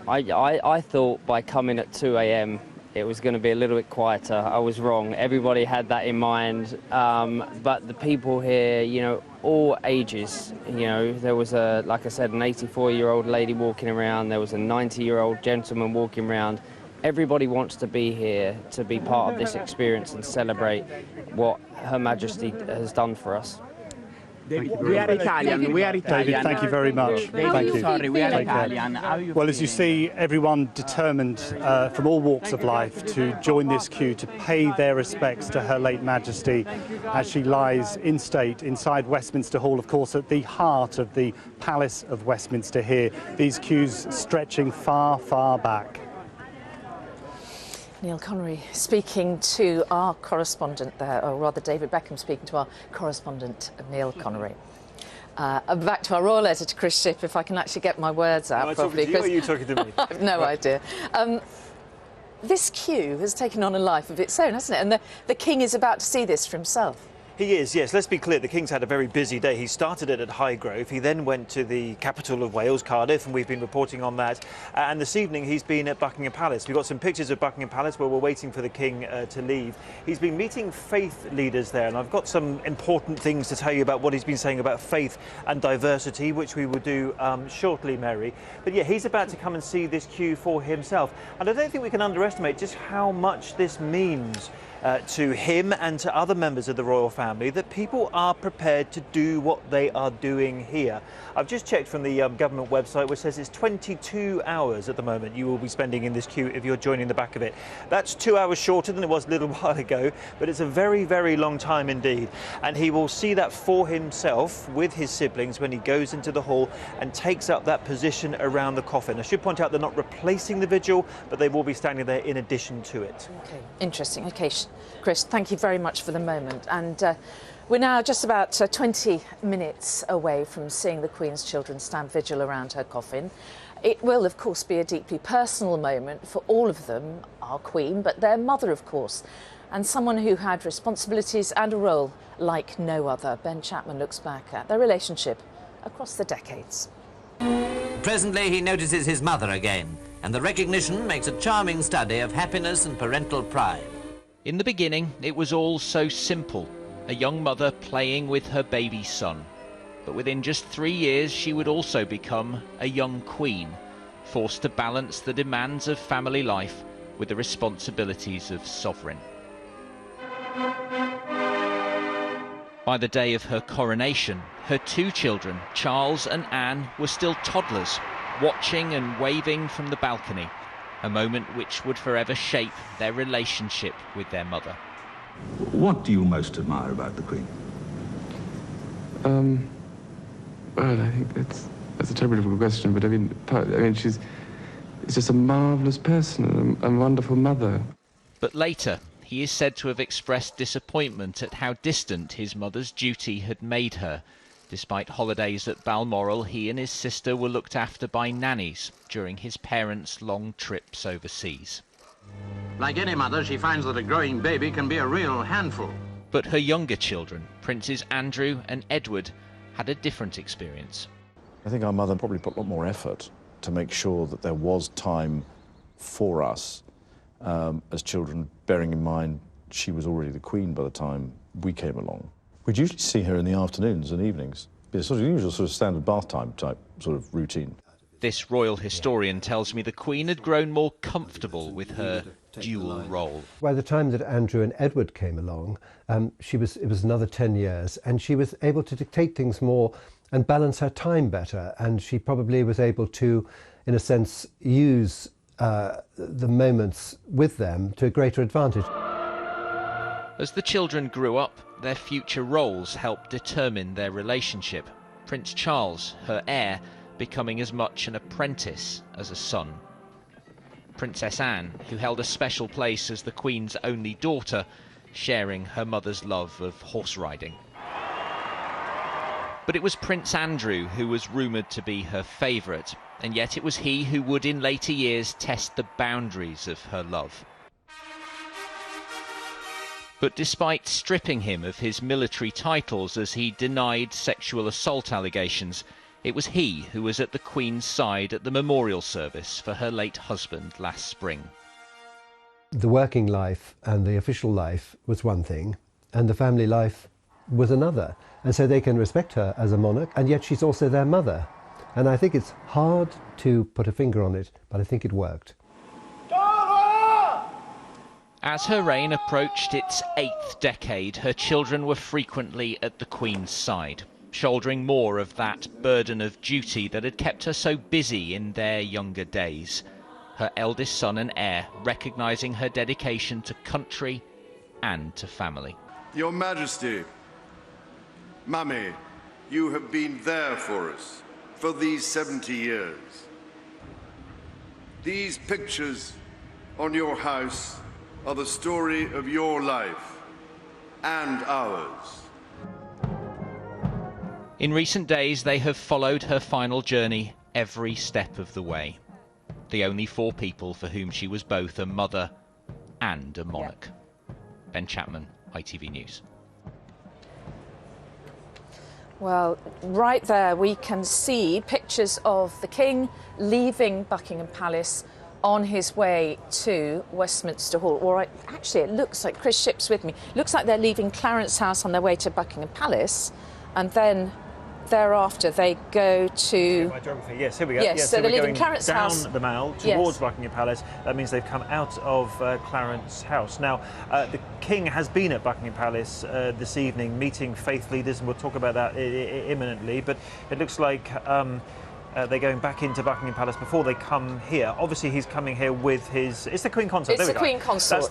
I thought by coming at 2 a.m. it was going to be a little bit quieter. I was wrong. Everybody had that in mind, but the people here, you know, all ages. You know, there was like I said, an 84-year-old lady walking around. There was a 90-year-old gentleman walking around. Everybody wants to be here to be part of this experience and celebrate what Her Majesty has done for us. We are Italian. We are Italian. David, thank you very much. Thank you. Sorry, we are Take care. Italian. How are you Well, as you see, everyone determined from all walks of life to join this queue to pay their respects to Her late Majesty as she lies in state inside Westminster Hall, of course, at the heart of the Palace of Westminster here. These queues stretching far, far back. Neil Connery speaking to our correspondent there, or rather David Beckham speaking to our correspondent Neil Connery. Back to our royal editor Chris Shipp, if I can actually get my words out properly. Or are you talking to me? I have no idea. This queue has taken on a life of its own, hasn't it? And the King is about to see this for himself. He is, yes. Let's be clear, the King's had a very busy day. He started it at Highgrove. He then went to the capital of Wales, Cardiff, and we've been reporting on that. And this evening he's been at Buckingham Palace. We've got some pictures of Buckingham Palace where we're waiting for the King to leave. He's been meeting faith leaders there, and I've got some important things to tell you about what he's been saying about faith and diversity, which we will do shortly, Mary. But yeah, he's about to come and see this queue for himself. And I don't think we can underestimate just how much this means to him and to other members of the royal family, that people are prepared to do what they are doing here. I've just checked from the government website, which says it's 22 hours at the moment you will be spending in this queue if you're joining the back of it. That's 2 hours shorter than it was a little while ago, but it's a very, very long time indeed. And he will see that for himself with his siblings when he goes into the hall and takes up that position around the coffin. I should point out they're not replacing the vigil, but they will be standing there in addition to it. Okay, interesting. Okay, Chris, thank you very much for the moment. And we're now just about 20 minutes away from seeing the Queen's children stand vigil around her coffin. It will, of course, be a deeply personal moment for all of them, our Queen, but their mother, of course, and someone who had responsibilities and a role like no other. Ben Chapman looks back at their relationship across the decades. Presently, he notices his mother again, and the recognition makes a charming study of happiness and parental pride. In the beginning, it was all so simple, a young mother playing with her baby son. But within just 3 years, she would also become a young queen, forced to balance the demands of family life with the responsibilities of sovereign. By the day of her coronation, her 2 children, Charles and Anne, were still toddlers, watching and waving from the balcony. A moment which would forever shape their relationship with their mother. What do you most admire about the Queen? Well, I think that's a terribly difficult question, but I mean, she's just a marvellous person and a wonderful mother. But later, he is said to have expressed disappointment at how distant his mother's duty had made her. Despite holidays at Balmoral, he and his sister were looked after by nannies during his parents' long trips overseas. Like any mother, she finds that a growing baby can be a real handful. But her younger children, Princes Andrew and Edward, had a different experience. I think our mother probably put a lot more effort to make sure that there was time for us as children, bearing in mind she was already the Queen by the time we came along. We'd usually see her in the afternoons and evenings. It's sort of usual sort of standard bath time type sort of routine. This royal historian tells me the Queen had grown more comfortable with her dual role. By the time that Andrew and Edward came along, it was another 10 years, and she was able to dictate things more and balance her time better, and she probably was able to, in a sense, use the moments with them to a greater advantage. As the children grew up, their future roles helped determine their relationship. Prince Charles, her heir, becoming as much an apprentice as a son. Princess Anne, who held a special place as the Queen's only daughter, sharing her mother's love of horse riding. But it was Prince Andrew who was rumoured to be her favourite, and yet it was he who would in later years test the boundaries of her love. But despite stripping him of his military titles as he denied sexual assault allegations, it was he who was at the Queen's side at the memorial service for her late husband last spring. The working life and the official life was one thing, and the family life was another. And so they can respect her as a monarch, and yet she's also their mother. And I think it's hard to put a finger on it, but I think it worked. As her reign approached its 8th decade, her children were frequently at the Queen's side. shouldering more of that burden of duty that had kept her so busy in their younger days. Her eldest son and heir recognising her dedication to country and to family. Your Majesty, Mummy, you have been there for us for these 70 years. These pictures on your house are the story of your life and ours. In recent days, they have followed her final journey every step of the way. The only 4 people for whom she was both a mother and a monarch. Ben Chapman, ITV News. Well, right there we can see pictures of the King leaving Buckingham Palace on his way to Westminster Hall. Or actually, it looks like, Chris Ship's with me, looks like they're leaving Clarence House on their way to Buckingham Palace, and then thereafter they go to... My geography, yes, here we go. Yes, so they're leaving Clarence down House. the Mall towards Buckingham Palace. That means they've come out of Clarence House. Now, the King has been at Buckingham Palace this evening, meeting faith leaders, and we'll talk about that imminently, but it looks like they're going back into Buckingham Palace before they come here. Obviously, he's coming here with his... It's the Queen Consort. It's the Queen Consort.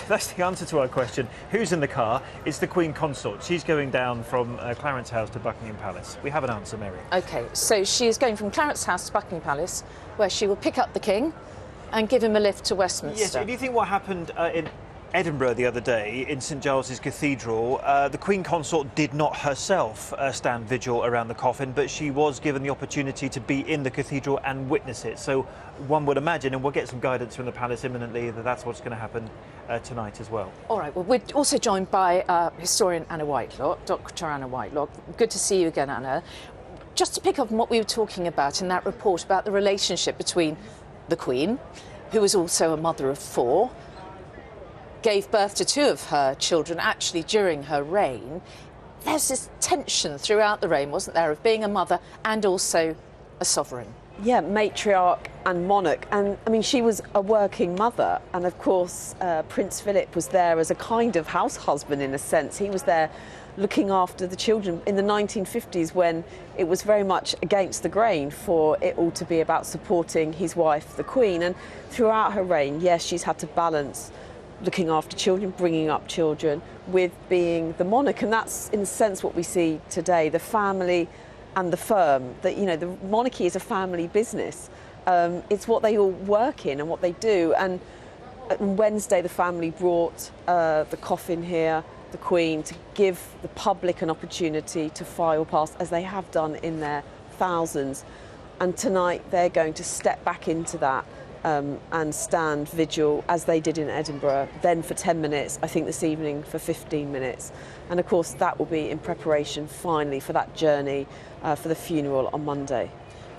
That's the answer to our question. Who's in the car? It's the Queen Consort. She's going down from Clarence House to Buckingham Palace. We have an answer, Mary. OK, so she is going from Clarence House to Buckingham Palace, where she will pick up the King and give him a lift to Westminster. Yes, do you think what happened in Edinburgh the other day in St Giles's Cathedral, the Queen Consort did not herself stand vigil around the coffin, but she was given the opportunity to be in the cathedral and witness it. So one would imagine, and we'll get some guidance from the palace imminently, that that's what's going to happen tonight as well. All right, well, we're also joined by historian Anna Whitelock, Dr. Anna Whitelock. Good to see you again, Anna. Just to pick up on what we were talking about in that report about the relationship between the Queen, who was also a mother of 4, gave birth to 2 of her children actually during her reign. There's this tension throughout the reign, wasn't there, of being a mother and also a sovereign? Yeah, matriarch and monarch. And I mean, she was a working mother. And of course, Prince Philip was there as a kind of house husband in a sense. He was there looking after the children in the 1950s when it was very much against the grain for it all to be about supporting his wife, the Queen. And throughout her reign, yes, she's had to balance looking after children, bringing up children, with being the monarch. And that's, in a sense, what we see today, the family and the firm. That, you know, the monarchy is a family business. It's what they all work in and what they do. And on Wednesday, the family brought the coffin here, the Queen, to give the public an opportunity to file past, as they have done in their thousands. And tonight, they're going to step back into that and stand vigil as they did in Edinburgh, then for 10 minutes, I think this evening for 15 minutes. And of course that will be in preparation finally for that journey for the funeral on Monday.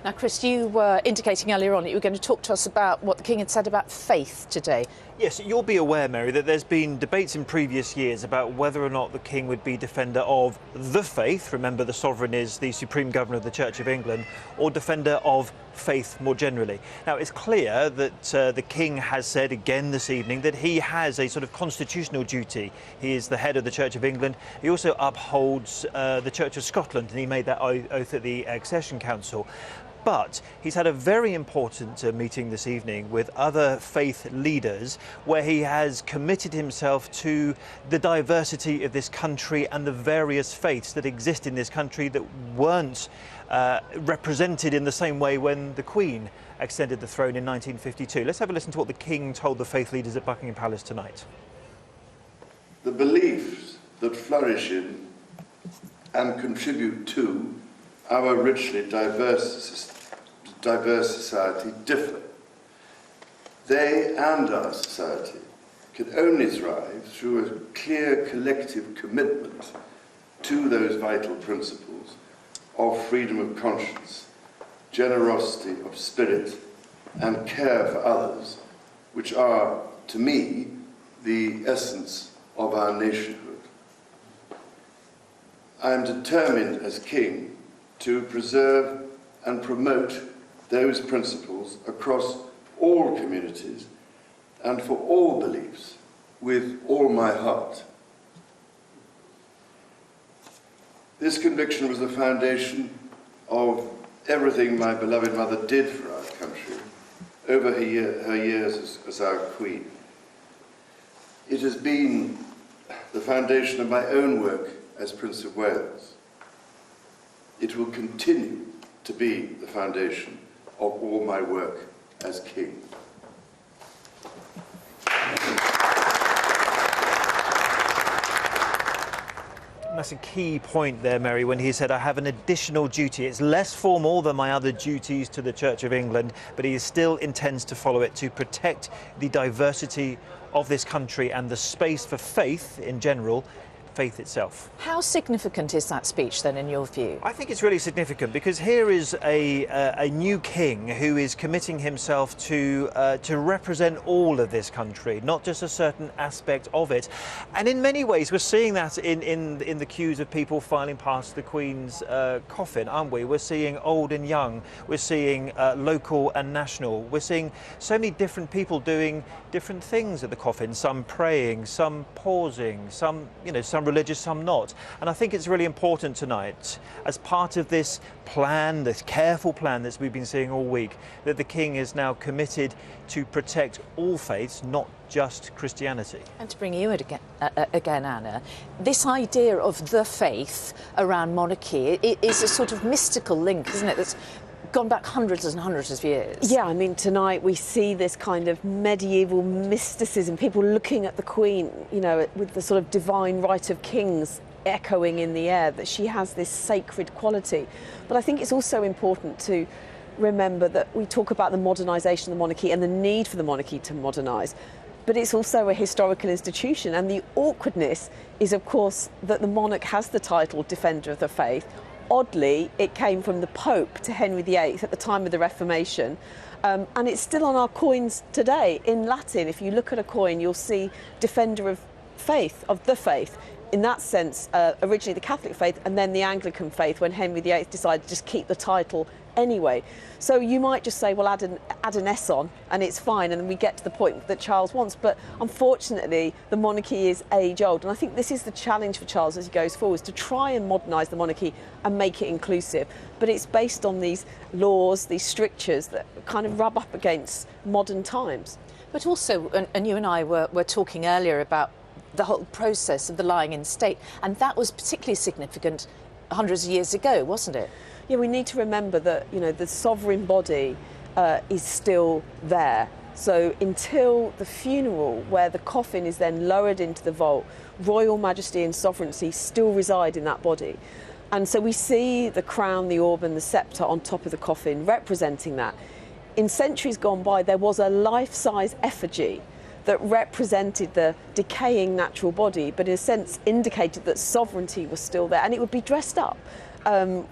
Now, Chris, you were indicating earlier on that you were going to talk to us about what the King had said about faith today. Yes, you'll be aware, Mary, that there's been debates in previous years about whether or not the King would be defender of the faith, remember the sovereign is the supreme governor of the Church of England, or defender of faith more generally. Now, it's clear that the King has said again this evening that he has a sort of constitutional duty. He is the head of the Church of England. He also upholds the Church of Scotland, and he made that oath at the Accession Council. But he's had a very important meeting this evening with other faith leaders where he has committed himself to the diversity of this country and the various faiths that exist in this country that weren't represented in the same way when the Queen extended the throne in 1952. Let's have a listen to what the King told the faith leaders at Buckingham Palace tonight. The beliefs that flourish in and contribute to our richly diverse society differ. They and our society can only thrive through a clear collective commitment to those vital principles of freedom of conscience, generosity of spirit, and care for others, which are, to me, the essence of our nationhood. I am determined as King to preserve and promote those principles across all communities and for all beliefs with all my heart. This conviction was the foundation of everything my beloved mother did for our country over her years as our Queen. It has been the foundation of my own work as Prince of Wales. It will continue to be the foundation of all my work as King. That's a key point there, Mary, when he said, I have an additional duty. It's less formal than my other duties to the Church of England, but he still intends to follow it to protect the diversity of this country and the space for faith in general, faith itself. How significant is that speech then in your view? I think it's really significant because here is a new king who is committing himself to represent all of this country, not just a certain aspect of it. And in many ways we're seeing that in the queues of people filing past the Queen's coffin, aren't we? We're seeing old and young, we're seeing local and national, we're seeing so many different people doing different things at the coffin, some praying, some pausing, some religious, some not. And I think it's really important tonight, as part of this plan, this careful plan that we've been seeing all week, that the King is now committed to protect all faiths, not just Christianity. And to bring you again, Anna, this idea of the faith around monarchy is a sort of mystical link, isn't it, that's gone back hundreds and hundreds of years. Yeah, I mean, tonight we see this kind of medieval mysticism, people looking at the Queen, you know, with the sort of divine right of kings echoing in the air, that she has this sacred quality. But I think it's also important to remember that we talk about the modernisation of the monarchy and the need for the monarchy to modernise, but it's also a historical institution, and the awkwardness is, of course, that the monarch has the title Defender of the Faith. Oddly, it came from the Pope to Henry VIII at the time of the Reformation, and it's still on our coins today in Latin. If you look at a coin, you'll see Defender of Faith, of the Faith. In that sense, originally the Catholic faith and then the Anglican faith, when Henry VIII decided to just keep the title anyway. So you might just say, well, add an S on and it's fine, and then we get to the point that Charles wants. But unfortunately, the monarchy is age old, and I think this is the challenge for Charles as he goes forward, to try and modernise the monarchy and make it inclusive. But it's based on these laws, these strictures that kind of rub up against modern times. But also, and you and I were talking earlier about the whole process of the lying in state, and that was particularly significant hundreds of years ago, wasn't it? Yeah, we need to remember that, you know, the sovereign body is still there. So until the funeral, where the coffin is then lowered into the vault, royal majesty and sovereignty still reside in that body. And so we see the crown, the orb and the sceptre on top of the coffin representing that. In centuries gone by, there was a life-size effigy that represented the decaying natural body, but in a sense indicated that sovereignty was still there, and it would be dressed up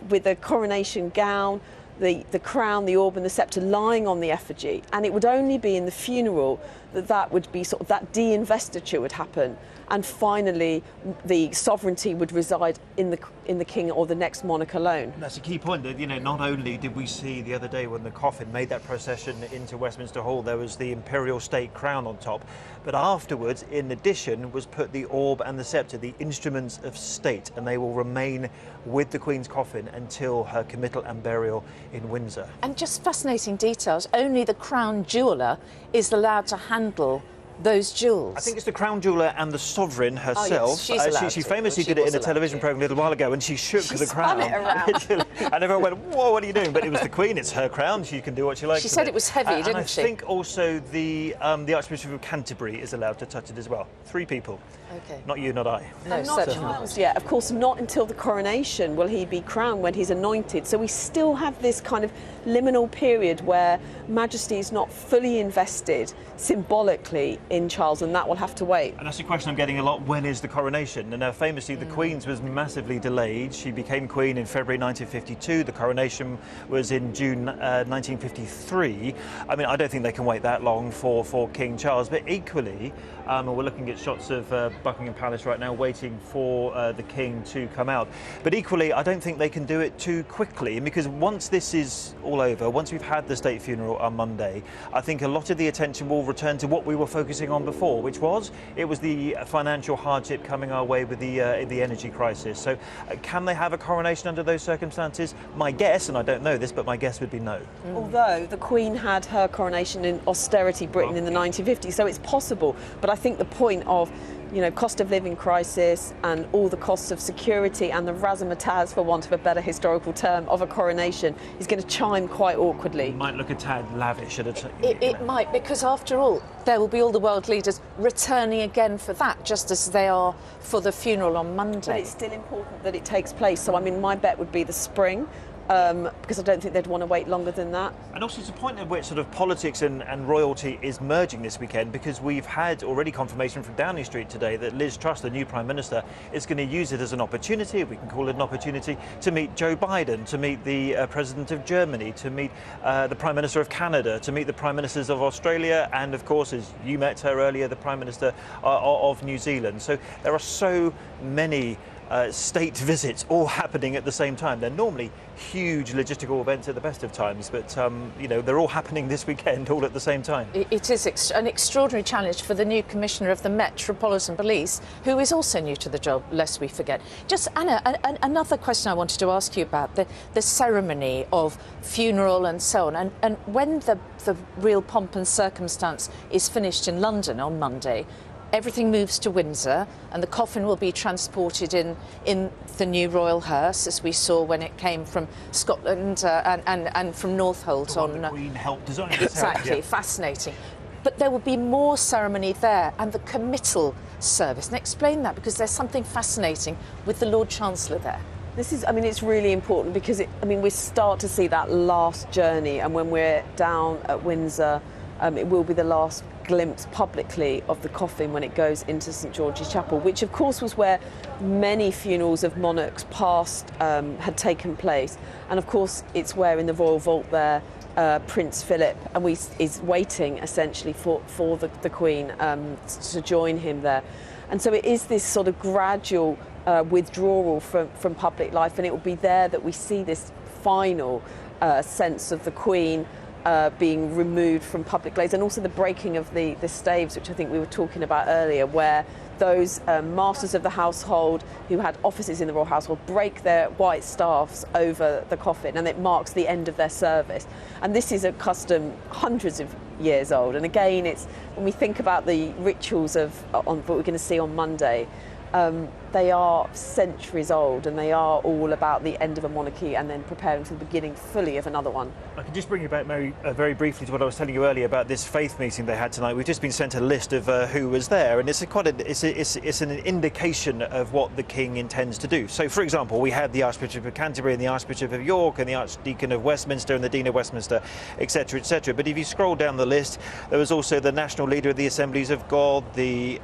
with a coronation gown, the crown, the orb and the sceptre lying on the effigy, and it would only be in the funeral that would be sort of that de-investiture would happen, and finally the sovereignty would reside in the king or the next monarch alone. And that's a key point, that, you know, not only did we see the other day when the coffin made that procession into Westminster Hall, there was the imperial state crown on top, but afterwards, in addition, was put the orb and the sceptre, the instruments of state, and they will remain with the Queen's coffin until her committal and burial in Windsor. And just fascinating details, only the crown jeweller is allowed to handle those jewels. I think it's the crown jeweller and the sovereign herself. Oh, yes, she's allowed she to. famously did it in a television programme a little while ago, and she shook the crown. Spun it around. And everyone went, whoa, what are you doing? But it was the Queen, it's her crown, she can do what she likes. She said it was heavy, didn't she? I think also the Archbishop of Canterbury is allowed to touch it as well. 3 people. Okay. Not you, not I. No, not Charles yet. Of course, not until the coronation will he be crowned, when he's anointed. So we still have this kind of liminal period where Majesty is not fully invested symbolically in Charles, and that will have to wait. And that's a question I'm getting a lot: when is the coronation? And famously, the Queen's was massively delayed. She became Queen in February 1952. The coronation was in June 1953. I mean, I don't think they can wait that long for King Charles. But equally, we're looking at shots of Buckingham Palace right now, waiting for the King to come out. But equally, I don't think they can do it too quickly, because once this is all over, once we've had the state funeral on Monday, I think a lot of the attention will return to what we were focusing focusing on before, which was the financial hardship coming our way with the energy crisis. So can they have a coronation under those circumstances? My guess, and I don't know this, but my guess would be no. Although the Queen had her coronation in austerity Britain in the 1950s, so it's possible. But I think the point of, you know, cost of living crisis and all the costs of security and the razzmatazz, for want of a better historical term, of a coronation is going to chime quite awkwardly. It might look a tad lavish at a time. It might, because after all, there will be all the world leaders returning again for that, just as they are for the funeral on Monday. But it's still important that it takes place. So, I mean, my bet would be the spring. Because I don't think they'd want to wait longer than that. And also it's a point at which sort of politics and royalty is merging this weekend, because we've had already confirmation from Downing Street today that Liz Truss, the new Prime Minister, is going to use it as an opportunity, we can call it an opportunity, to meet Joe Biden, to meet the President of Germany, to meet the Prime Minister of Canada, to meet the Prime Ministers of Australia, and of course, as you met her earlier, the Prime Minister of New Zealand. So there are so many state visits all happening at the same time. They're normally huge logistical events at the best of times, but you know, they're all happening this weekend all at the same time. It is an extraordinary challenge for the new Commissioner of the Metropolitan Police, who is also new to the job, lest we forget. Just, Anna, another question I wanted to ask you about the ceremony of funeral and so on, and when the real pomp and circumstance is finished in London on Monday, everything moves to Windsor, and the coffin will be transported in the new royal hearse, as we saw when it came from Scotland and from Northolt on. The Queen helped design. Exactly, yeah. Fascinating. But there will be more ceremony there, and the committal service. And explain that, because there's something fascinating with the Lord Chancellor there. This is, I mean, it's really important because we start to see that last journey, and when we're down at Windsor, it will be the last glimpse publicly of the coffin when it goes into St George's Chapel, which of course was where many funerals of monarchs past had taken place, and of course it's where in the royal vault there Prince Philip is waiting essentially for the Queen to join him there. And so it is this sort of gradual withdrawal from public life, and it will be there that we see this final sense of the Queen being removed from public glades, and also the breaking of the staves, which I think we were talking about earlier, where those masters of the household who had offices in the royal household break their white staffs over the coffin, and it marks the end of their service. And this is a custom hundreds of years old, and again, it's when we think about the rituals of what we're going to see on Monday, they are centuries old, and they are all about the end of a monarchy and then preparing for the beginning fully of another one. I can just bring you back, Mary, very briefly to what I was telling you earlier about this faith meeting they had tonight. We've just been sent a list of who was there, and it's an indication of what the King intends to do. So, for example, we had the Archbishop of Canterbury and the Archbishop of York and the Archdeacon of Westminster and the Dean of Westminster, etc., etc. But if you scroll down the list, there was also the National Leader of the Assemblies of God, the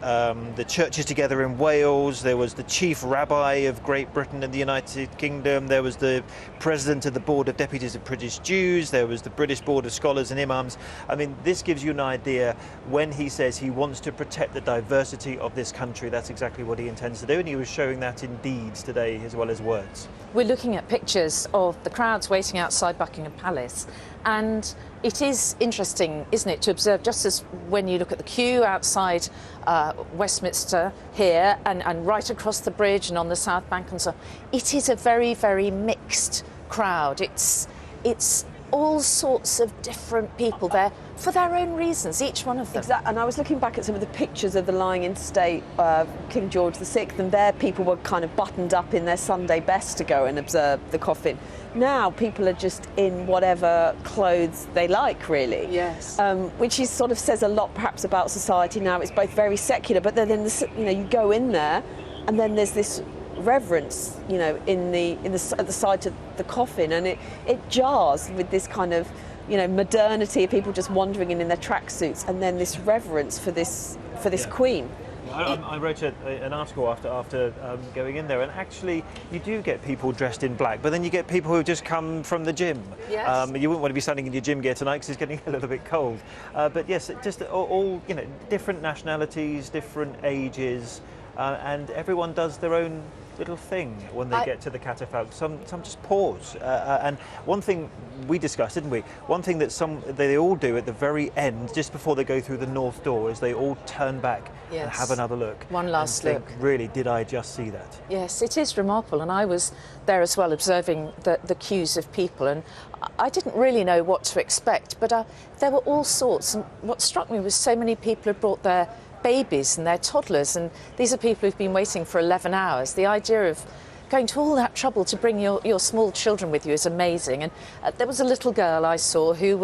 Churches Together in Wales, there was the Chief Rabbi of Great Britain and the United Kingdom, there was the President of the Board of Deputies of British Jews, there was the British Board of Scholars and Imams. I mean, this gives you an idea. When he says he wants to protect the diversity of this country, that's exactly what he intends to do, and he was showing that in deeds today as well as words. We're looking at pictures of the crowds waiting outside Buckingham Palace, and it is interesting, isn't it, to observe, just as when you look at the queue outside Westminster here and right across the bridge and on the South Bank and so on, it is a very, very mixed crowd. It's all sorts of different people there for their own reasons, each one of them. Exactly. And I was looking back at some of the pictures of the lying in state King George VI, and there people were kind of buttoned up in their Sunday best to go and observe the coffin. Now people are just in whatever clothes they like, really. Yes. Which is sort of says a lot, perhaps, about society now. It's both very secular, but then you go in there, and then there's this reverence, you know, at the side of the coffin, and it jars with this kind of, you know, modernity of people just wandering in their tracksuits, and then this reverence for this Queen. I wrote an article after going in there, and actually you do get people dressed in black, but then you get people who have just come from the gym. Yes. You wouldn't want to be standing in your gym gear tonight because it's getting a little bit cold. But yes, just all, you know, different nationalities, different ages, and everyone does their own little thing when they get to the catafalque. Some just pause. And one thing we discussed, didn't we? One thing that they all do at the very end, just before they go through the north door, is they all turn back and have another look. One last look. Really, did I just see that? Yes, it is remarkable, and I was there as well observing the queues of people, and I didn't really know what to expect, but there were all sorts, and what struck me was so many people had brought their babies and their toddlers, and these are people who've been waiting for 11 hours. The idea of going to all that trouble to bring your small children with you is amazing. And there was a little girl I saw who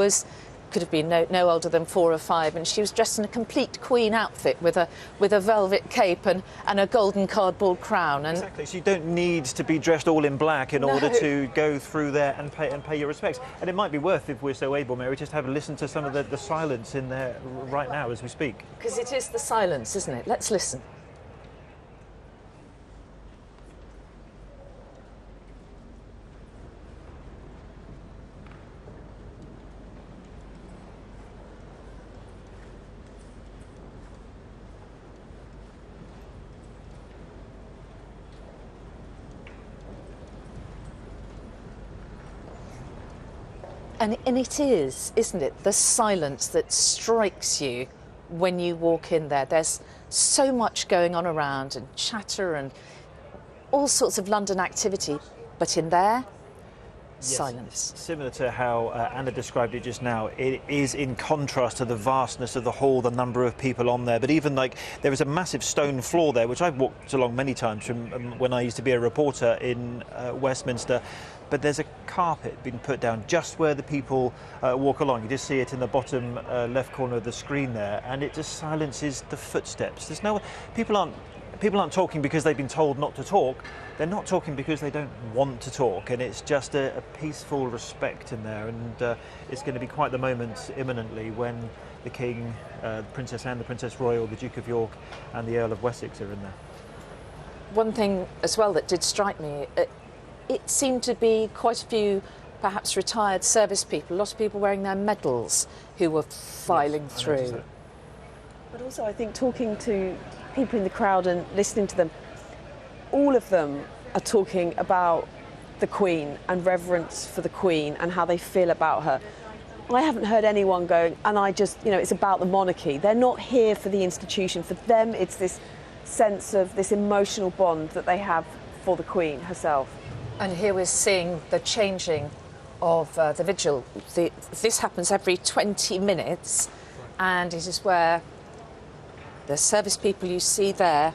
could have been no older than 4 or 5, and she was dressed in a complete Queen outfit with a velvet cape and a golden cardboard crown. And exactly, so you don't need to be dressed all in black in order to go through there and pay your respects. And it might be worth, if we're so able, Mary, just have a listen to some of the silence in there right now as we speak. Because it is the silence, isn't it? Let's listen. And it is, isn't it, the silence that strikes you when you walk in there. There's so much going on around, and chatter and all sorts of London activity, but in there, silence. Similar to how Anna described it just now, it is in contrast to the vastness of the hall, the number of people on there. But even there is a massive stone floor there, which I've walked along many times from when I used to be a reporter in Westminster. But there's a carpet being put down just where the people walk along. You just see it in the bottom left corner of the screen there, and it just silences the footsteps. There's people aren't talking because they've been told not to talk. They're not talking because they don't want to talk, and it's just a peaceful respect in there. And it's going to be quite the moment imminently when the King, Princess Anne, the Princess Royal, the Duke of York, and the Earl of Wessex are in there. One thing as well that did strike me. It seemed to be quite a few, perhaps retired service people, a lot of people wearing their medals who were filing through. But also, I think talking to people in the crowd and listening to them, all of them are talking about the Queen and reverence for the Queen and how they feel about her. I haven't heard anyone going, and it's about the monarchy. They're not here for the institution. For them, it's this sense of this emotional bond that they have for the Queen herself. And here we're seeing the changing of the vigil. This happens every 20 minutes, and it is where the service people you see there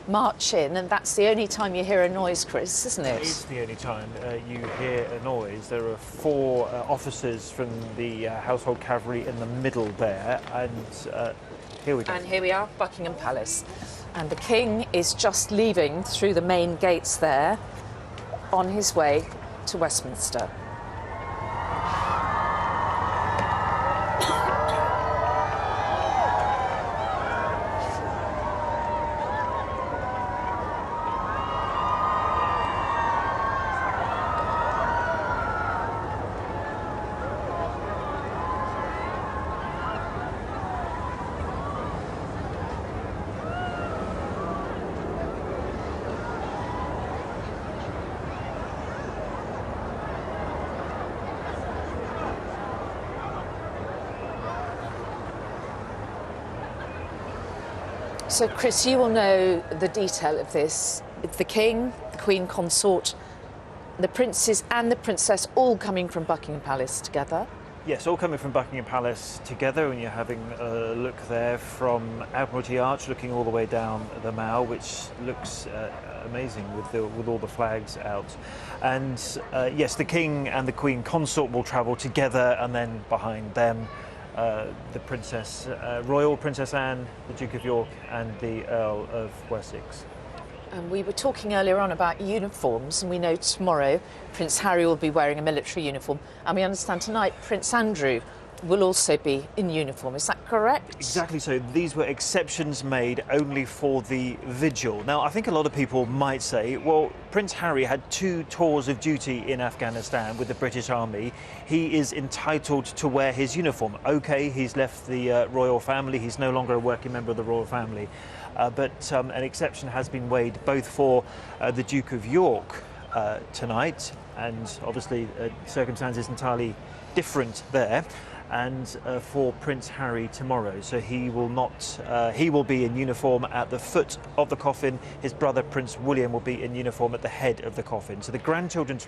march in, and that's the only time you hear a noise, Chris, isn't it? It is the only time you hear a noise. There are 4 officers from the Household Cavalry in the middle there, and here we go. And here we are, Buckingham Palace. And the King is just leaving through the main gates there, on his way to Westminster. So, Chris, you will know the detail of this. The King, the Queen Consort, the Princes and the Princess all coming from Buckingham Palace together. Yes, all coming from Buckingham Palace together, and you're having a look there from Admiralty Arch, looking all the way down the Mall, which looks amazing with all the flags out. And yes, the King and the Queen Consort will travel together, and then behind them the Princess Royal, Princess Anne, the Duke of York and the Earl of Wessex. And we were talking earlier on about uniforms, and we know tomorrow Prince Harry will be wearing a military uniform, and we understand tonight Prince Andrew will also be in uniform. Is that correct? Exactly so. These were exceptions made only for the vigil. Now, I think a lot of people might say, well, Prince Harry had 2 tours of duty in Afghanistan with the British Army. He is entitled to wear his uniform. OK, he's left the royal family. He's no longer a working member of the royal family. But an exception has been weighed both for the Duke of York tonight, and obviously circumstances entirely different there, and for Prince Harry tomorrow. So he will not. He will be in uniform at the foot of the coffin. His brother Prince William will be in uniform at the head of the coffin. So the grandchildren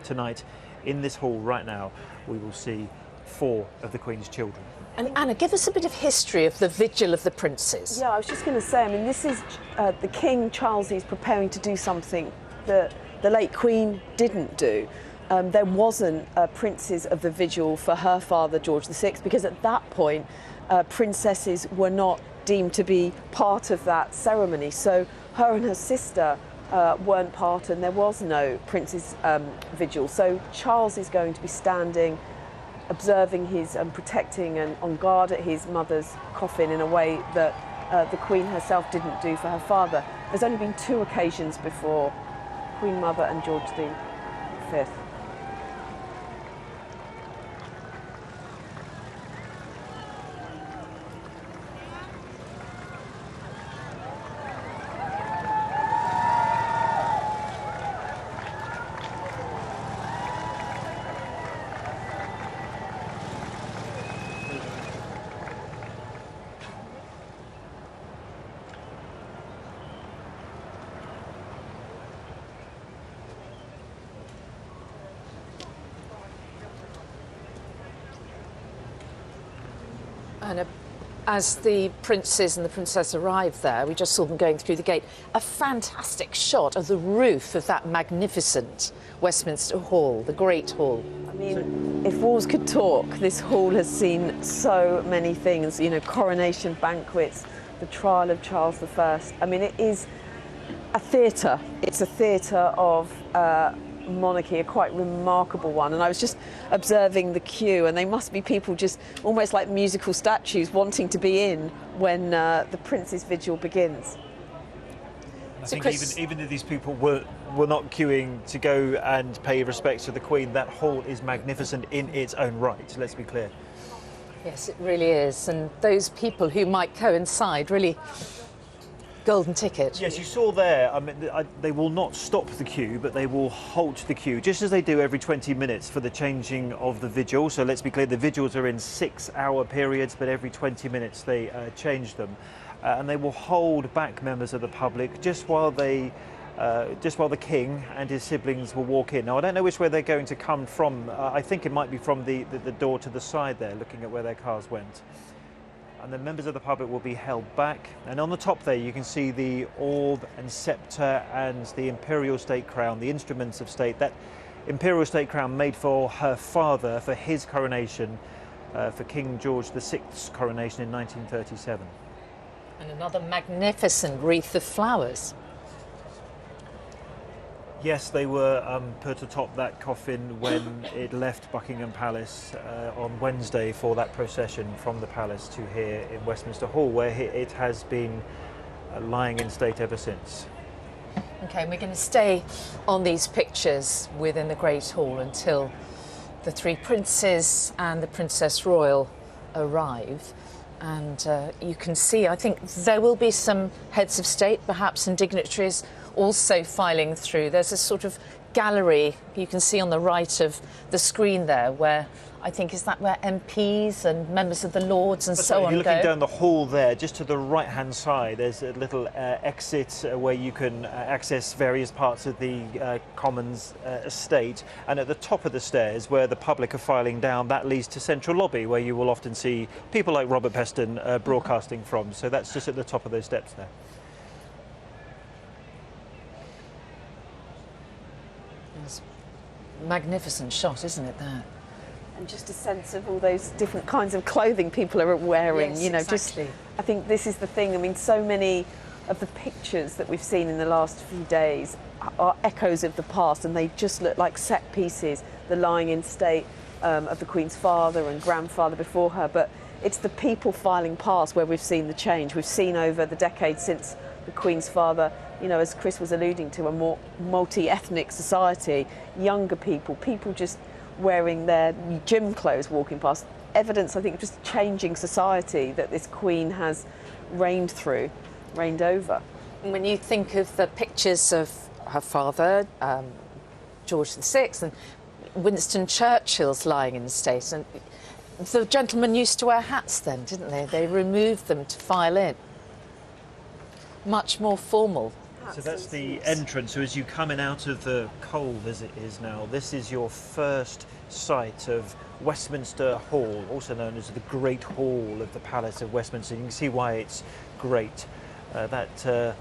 tonight, in this hall right now, we will see 4 of the Queen's children. And Anna, give us a bit of history of the Vigil of the Princes. Yeah, I was just going to say, I mean, this is the King, Charles, is preparing to do something that the late Queen didn't do. There wasn't princes of the Vigil for her father, George VI, because at that point, princesses were not deemed to be part of that ceremony. So her and her sister weren't part, and there was no Prince's Vigil. So Charles is going to be standing, observing his and protecting and on guard at his mother's coffin in a way that the Queen herself didn't do for her father. There's only been 2 occasions before, Queen Mother and George V. And as the princes and the princess arrived there, we just saw them going through the gate. A fantastic shot of the roof of that magnificent Westminster Hall, the Great Hall. I mean, if walls could talk, this hall has seen so many things, you know, coronation banquets, the trial of Charles I. I mean, it is a theatre. It's a theatre of monarchy, a quite remarkable one. And I was just observing the queue, and they must be people just almost like musical statues wanting to be in when the Prince's Vigil begins. I think even if these people were not queuing to go and pay respects to the Queen, that hall is magnificent in its own right, let's be clear. Yes, it really is. And those people who might coincide, really golden ticket. Yes, you saw there, I mean, they will not stop the queue, but they will halt the queue, just as they do every 20 minutes for the changing of the vigil. So let's be clear, the vigils are in 6-hour periods, but every 20 minutes they change them. And they will hold back members of the public just while the King and his siblings will walk in. Now, I don't know which way they're going to come from. I think it might be from the door to the side there, looking at where their cars went. And the members of the public will be held back. And on the top there, you can see the orb and sceptre and the imperial state crown, the instruments of state. That imperial state crown made for her father for his coronation, for King George VI's coronation in 1937. And another magnificent wreath of flowers. Yes, they were put atop that coffin when it left Buckingham Palace on Wednesday for that procession from the palace to here in Westminster Hall, where it has been lying in state ever since. OK, and we're going to stay on these pictures within the Great Hall until the 3 princes and the Princess Royal arrive. And you can see, I think there will be some heads of state, perhaps, and dignitaries also filing through. There's a sort of gallery you can see on the right of the screen there, where I think, is that where MPs and members of the Lords and so on go? You're looking down the hall there, just to the right-hand side, there's a little exit where you can access various parts of the Commons estate. And at the top of the stairs, where the public are filing down, that leads to Central Lobby, where you will often see people like Robert Peston broadcasting from. So that's just at the top of those steps there. Magnificent shot, isn't it, there? And just a sense of all those different kinds of clothing people are wearing. Yes, you know, exactly. I think this is the thing. I mean, so many of the pictures that we've seen in the last few days are echoes of the past, and they just look like set pieces. The lying in state of the Queen's father and grandfather before her, but it's the people filing past where we've seen the change. We've seen over the decades since the Queen's father, you know, as Chris was alluding to, a more multi-ethnic society, younger people, people just wearing their gym clothes walking past. Evidence, I think, of just changing society that this Queen has reigned over. When you think of the pictures of her father, George VI, and Winston Churchill's lying in state, and the gentlemen used to wear hats then, didn't they? They removed them to file in. Much more formal. So that's the entrance. So as you come in out of the Cove, as it is now, this is your first sight of Westminster Hall, also known as the Great Hall of the Palace of Westminster. You can see why it's great. That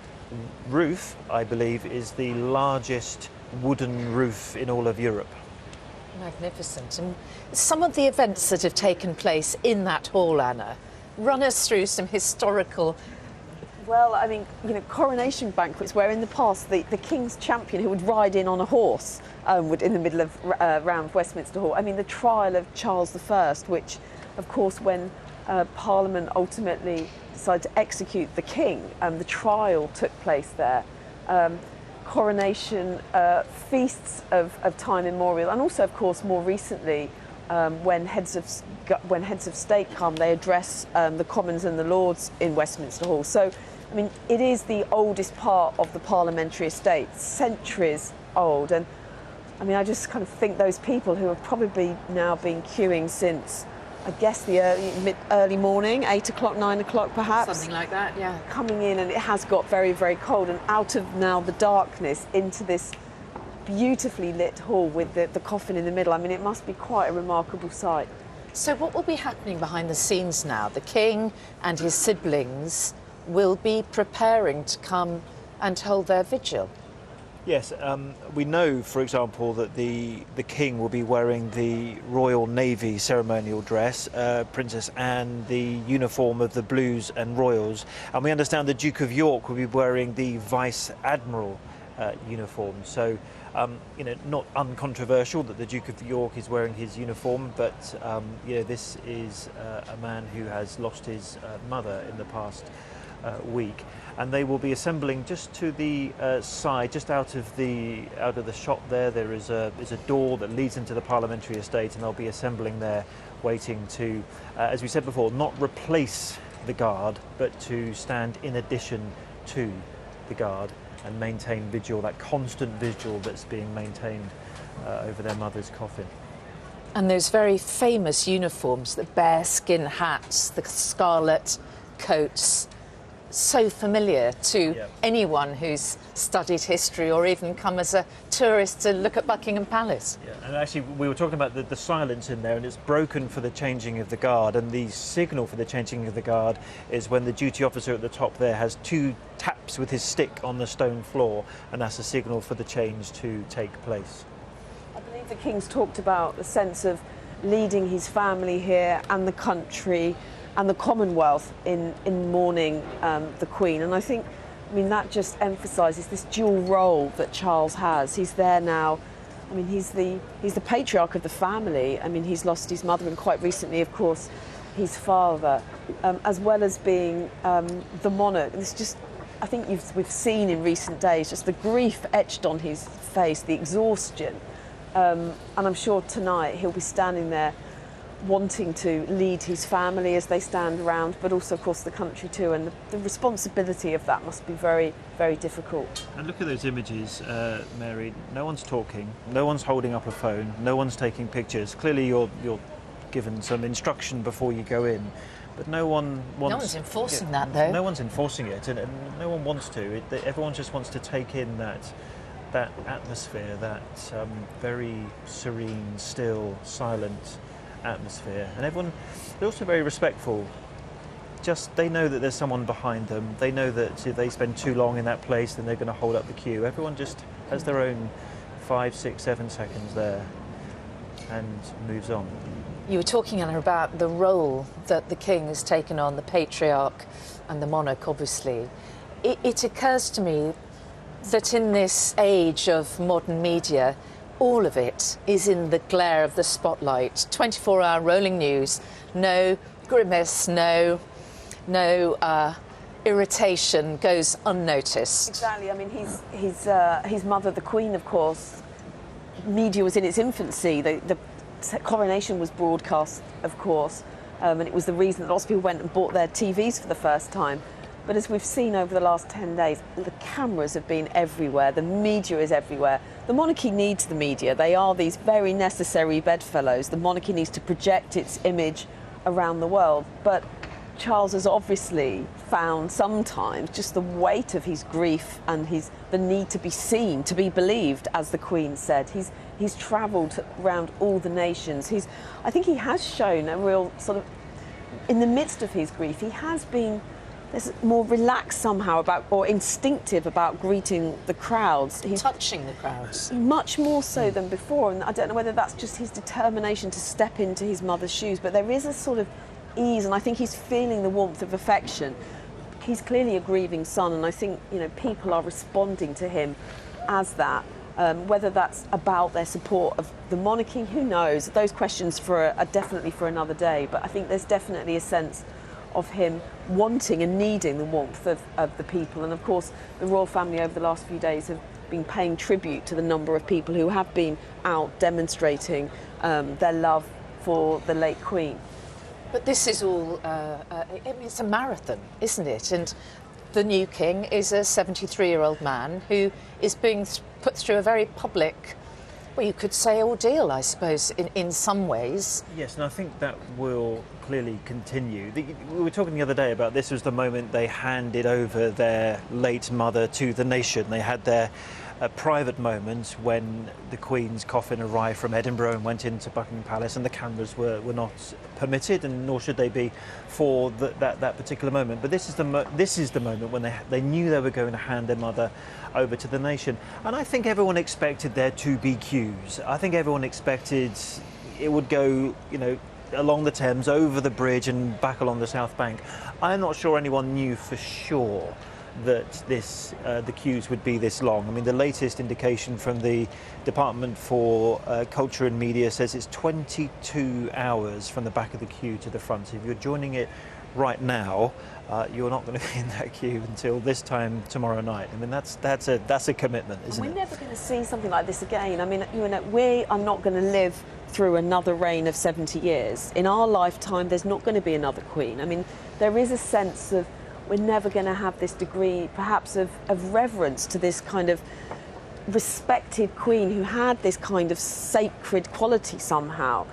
roof, I believe, is the largest wooden roof in all of Europe. Magnificent. And some of the events that have taken place in that hall, Anna, run us through some historical... Well, I mean, you know, coronation banquets where in the past the King's champion who would ride in on a horse would in the middle of round Westminster Hall. I mean, the trial of Charles I, which, of course, when Parliament ultimately decided to execute the King, the trial took place there. Coronation feasts of time immemorial, and also, of course, more recently, when heads of state come, they address the Commons and the Lords in Westminster Hall. So, I mean, it is the oldest part of the parliamentary estate, centuries old. And I mean, I just kind of think those people who have probably now been queuing since, I guess, the early morning, 8 o'clock, 9 o'clock perhaps. Something like that, yeah. Coming in, and it has got very, very cold, and out of now the darkness into this beautifully lit hall with the coffin in the middle. I mean, it must be quite a remarkable sight. So what will be happening behind the scenes now? The King and his siblings will be preparing to come and hold their vigil. Yes, we know, for example, that the King will be wearing the Royal Navy ceremonial dress, Princess Anne the uniform of the Blues and Royals, and we understand the Duke of York will be wearing the Vice Admiral uniform. So, you know, not uncontroversial that the Duke of York is wearing his uniform, but you know, this is a man who has lost his mother in the past week, and they will be assembling just to the side, just out of the shot there. There is a door that leads into the parliamentary estate, and they'll be assembling there, waiting to, as we said before, not replace the Guard, but to stand in addition to the Guard and maintain vigil, that constant vigil that's being maintained over their mother's coffin. And those very famous uniforms, the bearskin hats, the scarlet coats, so familiar to anyone who's studied history or even come as a tourist to look at Buckingham Palace. Yeah, and actually we were talking about the silence in there, and it's broken for the changing of the Guard, and the signal for the changing of the Guard is when the duty officer at the top there has 2 taps with his stick on the stone floor, and that's a signal for the change to take place. I believe the King's talked about the sense of leading his family here and the country and the Commonwealth in mourning the Queen. And I think, I mean, that just emphasises this dual role that Charles has. He's there now. I mean, he's the patriarch of the family. I mean, he's lost his mother, and quite recently, of course, his father, as well as being the monarch. And it's just, I think we've seen in recent days just the grief etched on his face, the exhaustion. And I'm sure tonight he'll be standing there wanting to lead his family as they stand around, but also, of course, the country too, and the responsibility of that must be very, very difficult. And look at those images, Mary. No one's talking, no one's holding up a phone, no one's taking pictures. Clearly you're given some instruction before you go in, but no one wants... No one's enforcing that, though. No one's enforcing it, and no one wants to. Everyone just wants to take in that atmosphere, that very serene, still, silent atmosphere, and everyone, they're also very respectful. Just, they know that there's someone behind them. They know that if they spend too long in that place, then they're going to hold up the queue. Everyone just has their own 5, 6, 7 seconds there and moves on. You were talking, Anna, about the role that the King has taken on, the patriarch and the monarch, obviously. It occurs to me that in this age of modern media, all of it is in the glare of the spotlight. 24-hour rolling news, no grimace, no irritation goes unnoticed. Exactly. I mean, his mother, the Queen, of course, media was in its infancy. The coronation was broadcast, of course, and it was the reason that lots of people went and bought their TVs for the first time. But as we've seen over the last 10 days, the cameras have been everywhere, the media is everywhere. The monarchy needs the media. They are these very necessary bedfellows. The monarchy needs to project its image around the world. But Charles has obviously found sometimes just the weight of his grief and the need to be seen, to be believed, as the Queen said. He's travelled around all the nations. I think he has shown a real sort of, in the midst of his grief, he has been more relaxed somehow or instinctive about greeting the crowds. He's touching the crowds. Much more so than before, and I don't know whether that's just his determination to step into his mother's shoes, but there is a sort of ease, and I think he's feeling the warmth of affection. He's clearly a grieving son, and I think, you know, people are responding to him as that. Whether that's about their support of the monarchy, who knows? Those questions are definitely for another day, but I think there's definitely a sense of him wanting and needing the warmth of the people. And of course, the royal family over the last few days have been paying tribute to the number of people who have been out demonstrating their love for the late Queen. But this is all, it's a marathon, isn't it? And the new king is a 73-year-old man who is being put through a very public, well, you could say ordeal, I suppose, in some ways. Yes, and I think that will clearly continue. We were talking the other day about this was the moment they handed over their late mother to the nation. They had their private moment when the Queen's coffin arrived from Edinburgh and went into Buckingham Palace, and the cameras were not permitted, and nor should they be for that particular moment. But this is the moment when they knew they were going to hand their mother over to the nation. And I think everyone expected there to be queues. I think everyone expected it would go, you know, along the Thames, over the bridge and back along the South Bank. I'm not sure anyone knew for sure that the queues would be this long. I mean, the latest indication from the Department for Culture and Media says it's 22 hours from the back of the queue to the front. So if you're joining it right now, you're not going to be in that queue until this time tomorrow night. I mean, that's a commitment, isn't it? We're never going to see something like this again. I mean, you know, we are not going to live through another reign of 70 years. In our lifetime, there's not going to be another Queen. I mean, there is a sense of we're never going to have this degree, perhaps, of reverence to this kind of respected Queen who had this kind of sacred quality somehow.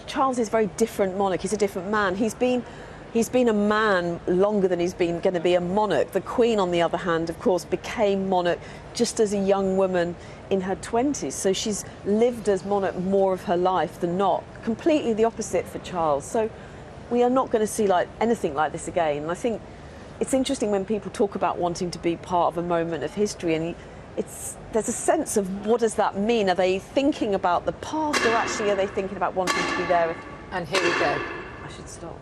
Charles is a very different monarch. He's a different man. He's been a man longer than he's been going to be a monarch. The Queen, on the other hand, of course, became monarch just as a young woman in her 20s. So she's lived as monarch more of her life than not. Completely the opposite for Charles. So we are not going to see anything like this again. And I think it's interesting when people talk about wanting to be part of a moment of history, and there's a sense of what does that mean? Are they thinking about the past, or actually are they thinking about wanting to be there? And here we go. I should stop.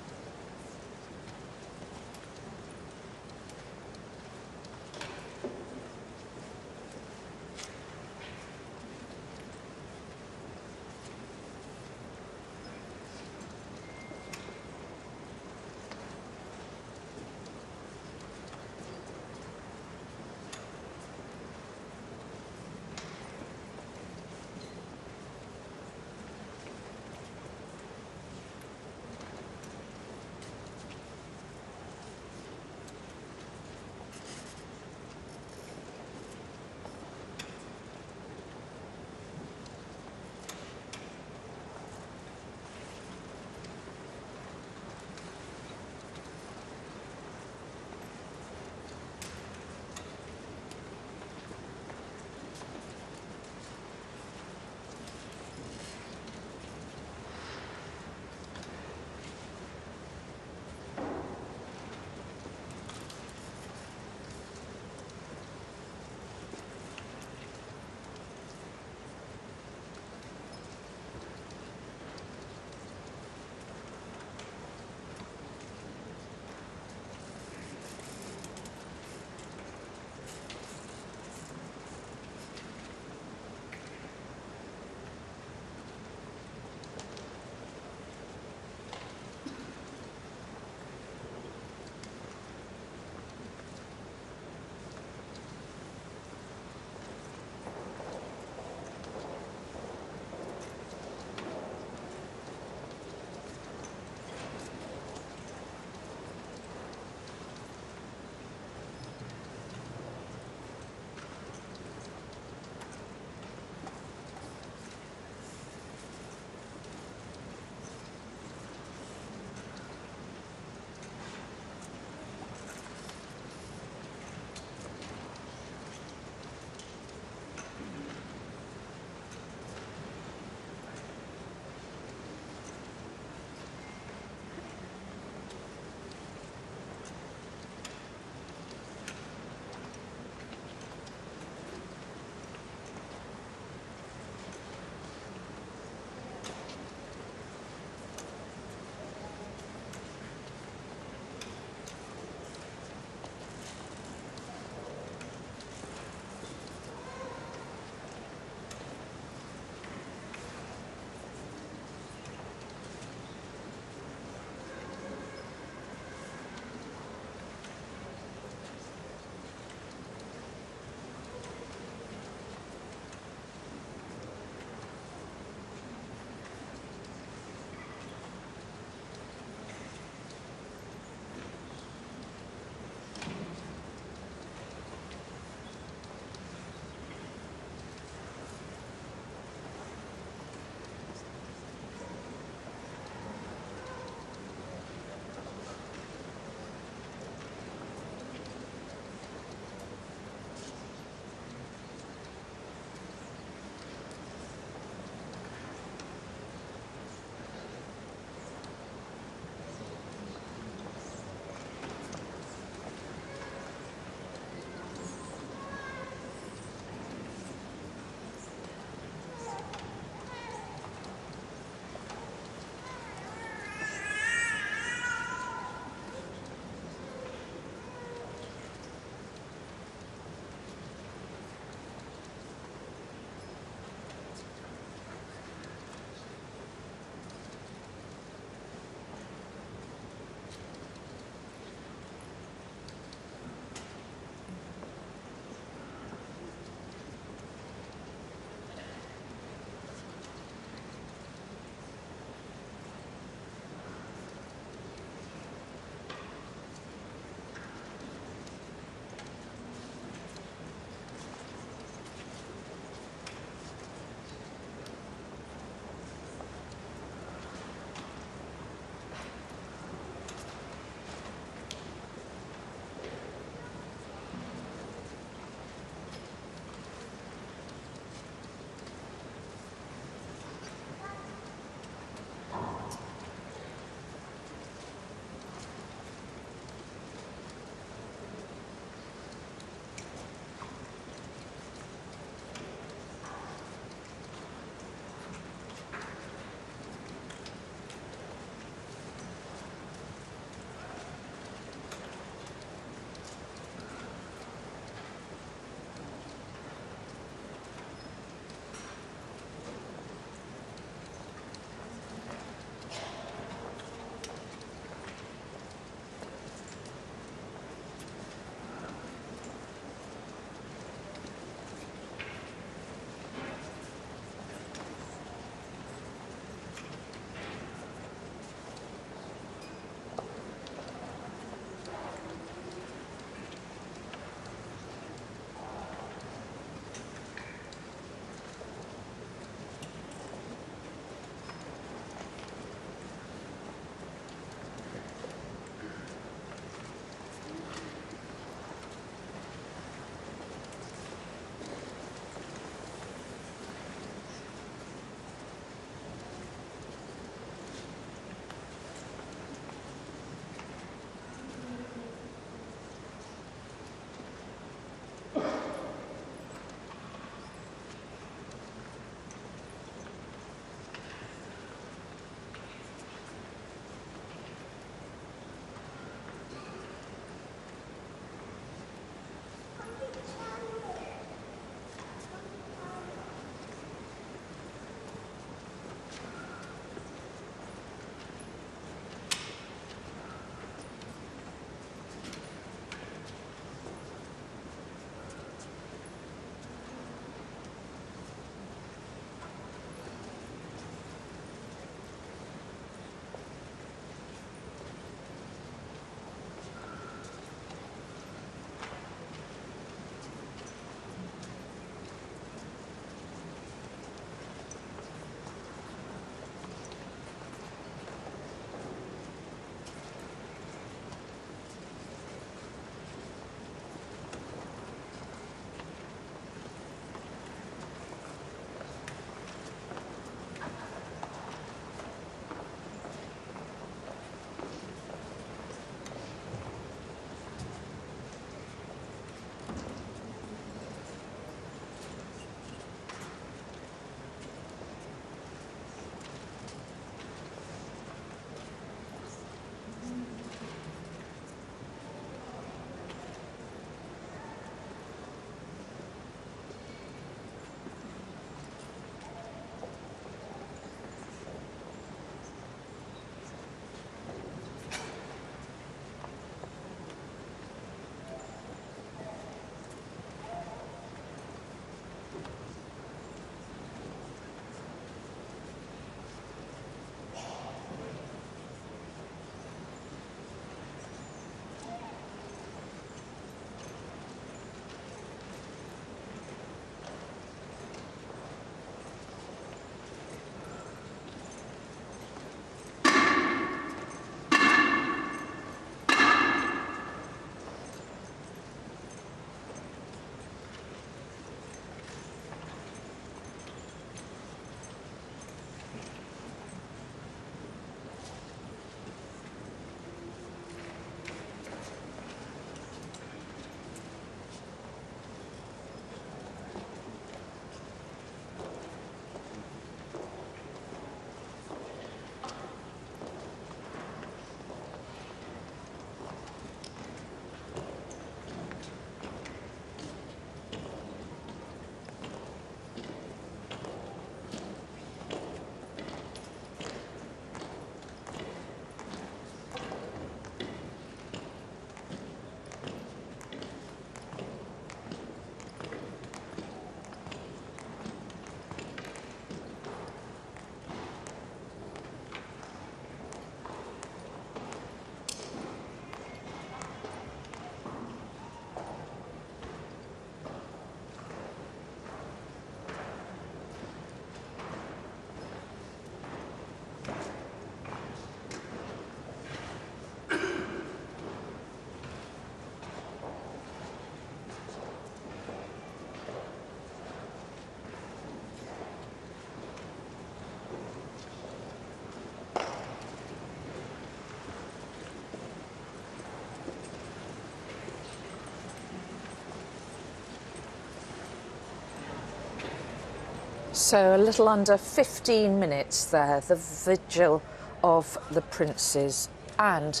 So a little under 15 minutes there, the vigil of the princes, and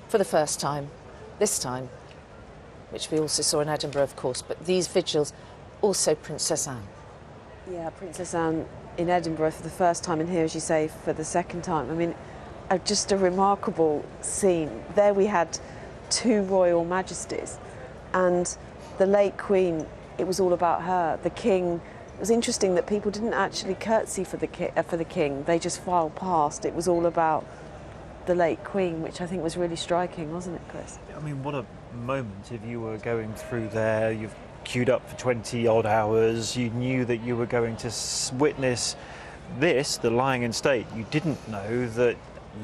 for the first time, this time, which we also saw in Edinburgh, of course, but these vigils, also Princess Anne. Yeah, Princess Anne in Edinburgh for the first time, and here, as you say, for the second time. I mean, just a remarkable scene. There we had two royal majesties, and the late Queen, it was all about her. The King, it was interesting that people didn't actually curtsy for the King, they just filed past. It was all about the late Queen, which I think was really striking, wasn't it, Chris? I mean, what a moment. If you were going through there, you've queued up for 20 odd hours, you knew that you were going to witness this, the lying in state. You didn't know that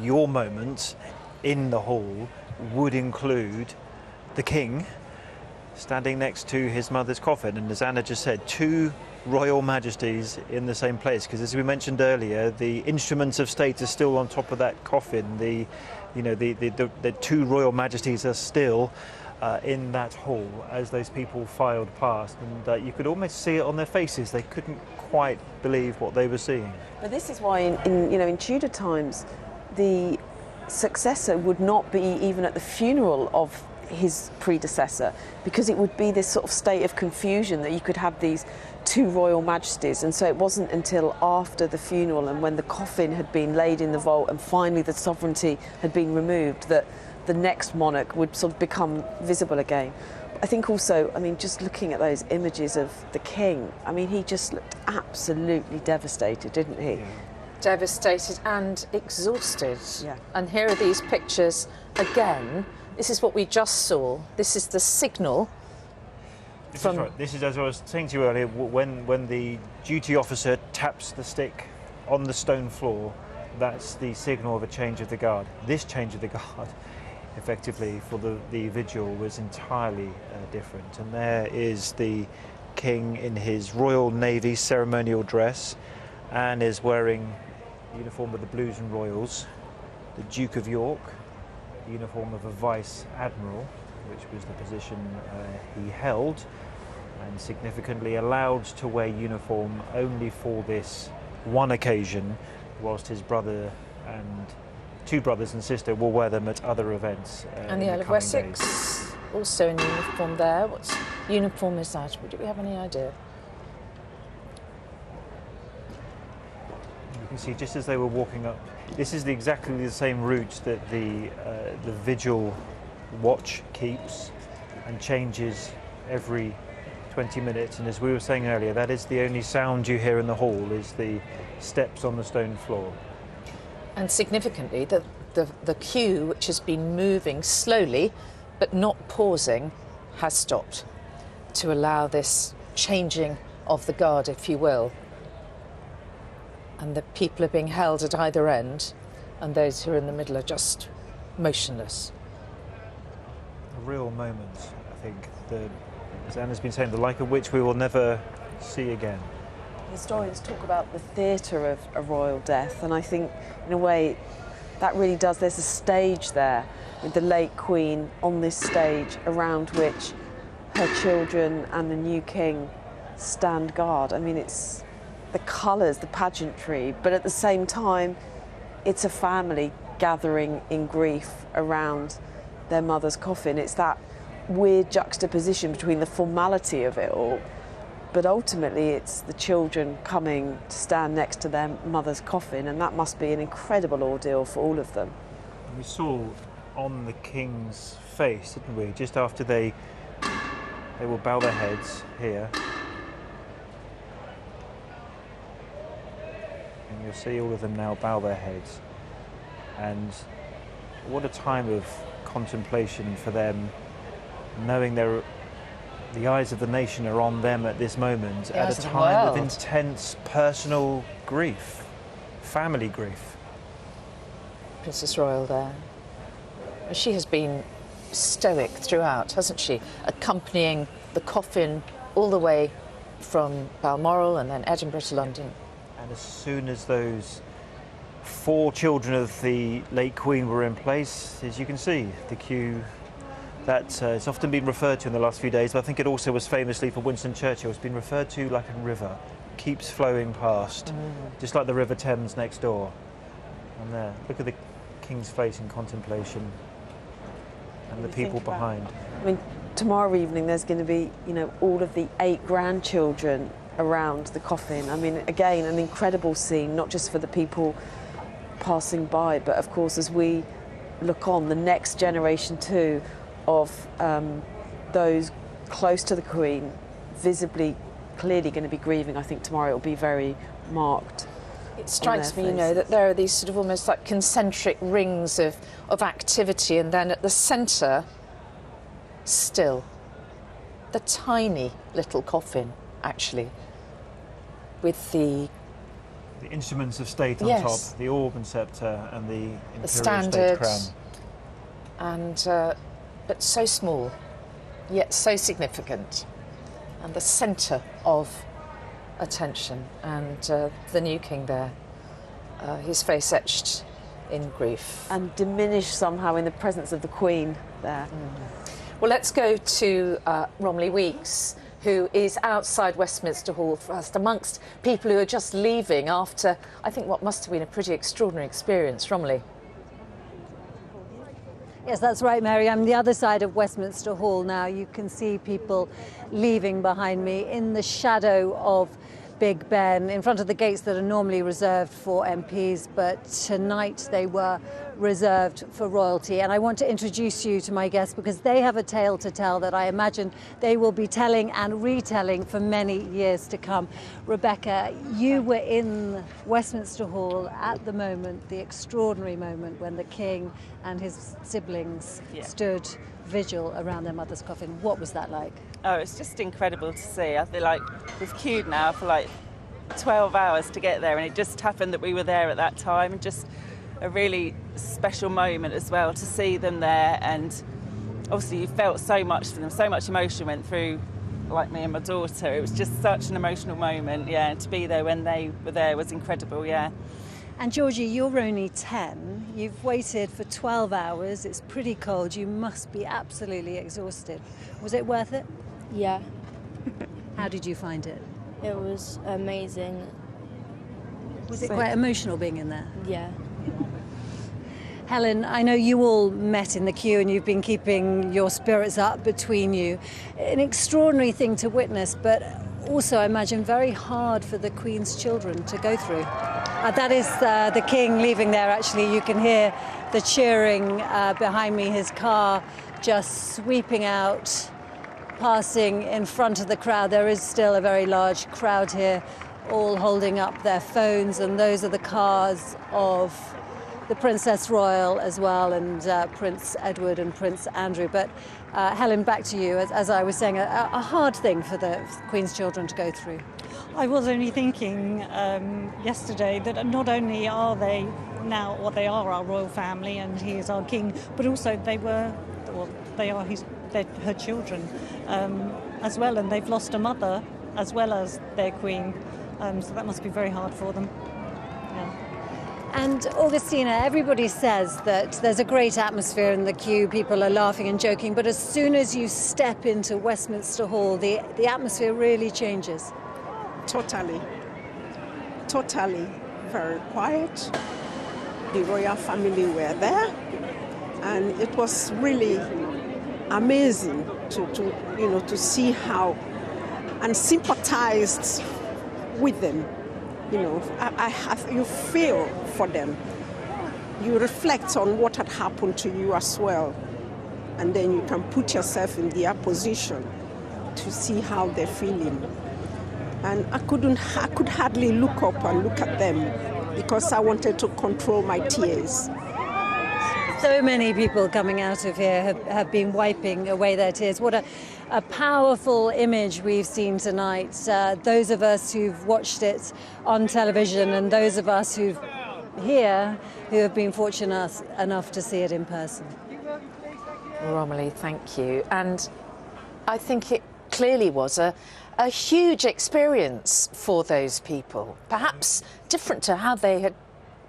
your moment in the hall would include the King standing next to his mother's coffin, and as Anna just said, two royal majesties in the same place, because as we mentioned earlier, the instruments of state are still on top of that coffin. The two royal majesties are still in that hall as those people filed past, and you could almost see it on their faces. They couldn't quite believe what they were seeing. But this is why in Tudor times the successor would not be even at the funeral of his predecessor, because it would be this sort of state of confusion that you could have these two royal majesties. And so it wasn't until after the funeral and when the coffin had been laid in the vault and finally the sovereignty had been removed that the next monarch would sort of become visible again. I think also, I mean, just looking at those images of the King, I mean, he just looked absolutely devastated, didn't he? Yeah. Devastated and exhausted. Yeah. And here are these pictures again. This is what we just saw. This is the signal. This is right. This is, as I was saying to you earlier, when the duty officer taps the stick on the stone floor, that's the signal of a change of the guard. This change of the guard, effectively, for the vigil was entirely different. And there is the King in his Royal Navy ceremonial dress, and is wearing the uniform of the Blues and Royals. The Duke of York, the uniform of a Vice Admiral, which was the position he held, and significantly allowed to wear uniform only for this one occasion, whilst his brother and two brothers and sister will wear them at other events. And the Earl of Wessex, also in uniform there. What uniform is that? Do we have any idea? You can see just as they were walking up, this is exactly the same route that the vigil watch keeps and changes every 20 minutes. And as we were saying earlier, that is the only sound you hear in the hall, is the steps on the stone floor. And significantly, the queue, which has been moving slowly but not pausing, has stopped to allow this changing of the guard, if you will. And the people are being held at either end, and those who are in the middle are just motionless. A real moment, I think, as Anna's been saying, the like of which we will never see again. Historians talk about the theatre of a royal death, and I think, in a way, that really does. There's a stage there with the late Queen on this stage around which her children and the new King stand guard. I mean, it's the colours, the pageantry, but at the same time, it's a family gathering in grief around their mother's coffin. It's that weird juxtaposition between the formality of it all, but ultimately it's the children coming to stand next to their mother's coffin, and that must be an incredible ordeal for all of them. We saw on the King's face, didn't we, just after they will bow their heads here. And you'll see all of them now bow their heads. And what a time of contemplation for them, knowing the eyes of the nation are on them at this moment, at a time of intense personal grief, family grief. Princess Royal there. She has been stoic throughout, hasn't she? Accompanying the coffin all the way from Balmoral and then Edinburgh to London. And as soon as those 4 children of the late Queen were in place, as you can see, the queue that it's often been referred to in the last few days, but I think it also was famously for Winston Churchill, it's been referred to like a river. keeps flowing past, just like the River Thames next door. And there, look at the King's face in contemplation, and the people behind. I mean, tomorrow evening there's going to be, you know, all of the 8 grandchildren around the coffin. I mean, again, an incredible scene, not just for the people passing by, but of course as we look on, the next generation too of those close to the Queen, visibly, clearly going to be grieving. I think tomorrow it will be very marked. It strikes me, you know, that there are these sort of almost like concentric rings of activity, and then at the centre, still, the tiny little coffin, actually, with the instruments of state on top, the orb and sceptre, and the imperial standard state crown. And but so small, yet so significant, and the centre of attention. And the new king there, his face etched in grief. And diminished somehow in the presence of the Queen there. Well, let's go to Romilly Weeks, who is outside Westminster Hall first, amongst people who are just leaving after, I think, what must have been a pretty extraordinary experience. Romilly. Yes, that's right, Mary. I'm the other side of Westminster Hall now. You can see people leaving behind me in the shadow of Big Ben, in front of the gates that are normally reserved for MPs, but tonight they were reserved for royalty. And I want to introduce you to my guests because they have a tale to tell that I imagine they will be telling and retelling for many years to come. Rebecca, you were in Westminster Hall at the moment, the extraordinary moment when the King and his siblings stood vigil around their mother's coffin. What was that like? Oh, it's just incredible to see. I feel like we've queued now for like 12 hours to get there, and it just happened that we were there at that time, and just a really special moment as well to see them there. And obviously you felt so much for them, so much emotion went through, like me and my daughter. It was just such an emotional moment, and to be there when they were there was incredible, And Georgie, you're only 10. You've waited for 12 hours. It's pretty cold. You must be absolutely exhausted. Was it worth it? Yeah. How did you find it? It was amazing. Was it quite emotional being in there? Yeah. Helen, I know you all met in the queue and you've been keeping your spirits up between you. An extraordinary thing to witness, but also, I imagine, very hard for the Queen's children to go through. That is the King leaving there, actually. You can hear the cheering behind me, his car just sweeping out, passing in front of the crowd. There is still a very large crowd here, all holding up their phones, and those are the cars of the Princess Royal as well, and Prince Edward and Prince Andrew. But Helen, back to you. As I was saying, a hard thing for the Queen's children to go through. I was only thinking yesterday that not only are they now what they are, our royal family, and he is our king, but also they are her children as well, and they've lost a mother as well as their queen, so that must be very hard for them. And Augustina, everybody says that there's a great atmosphere in the queue, people are laughing and joking, but as soon as you step into Westminster Hall, the atmosphere really changes. Totally. Very quiet. The royal family were there, and it was really amazing to see how, and sympathized with them. You feel for them. You reflect on what had happened to you as well, and then you can put yourself in their position to see how they're feeling. And I could hardly look up and look at them because I wanted to control my tears. So many people coming out of here have been wiping away their tears. What a powerful image we've seen tonight. Those of us who've watched it on television and those of us who have been fortunate enough to see it in person. Romilly, thank you. And I think it clearly was a huge experience for those people, perhaps different to how they had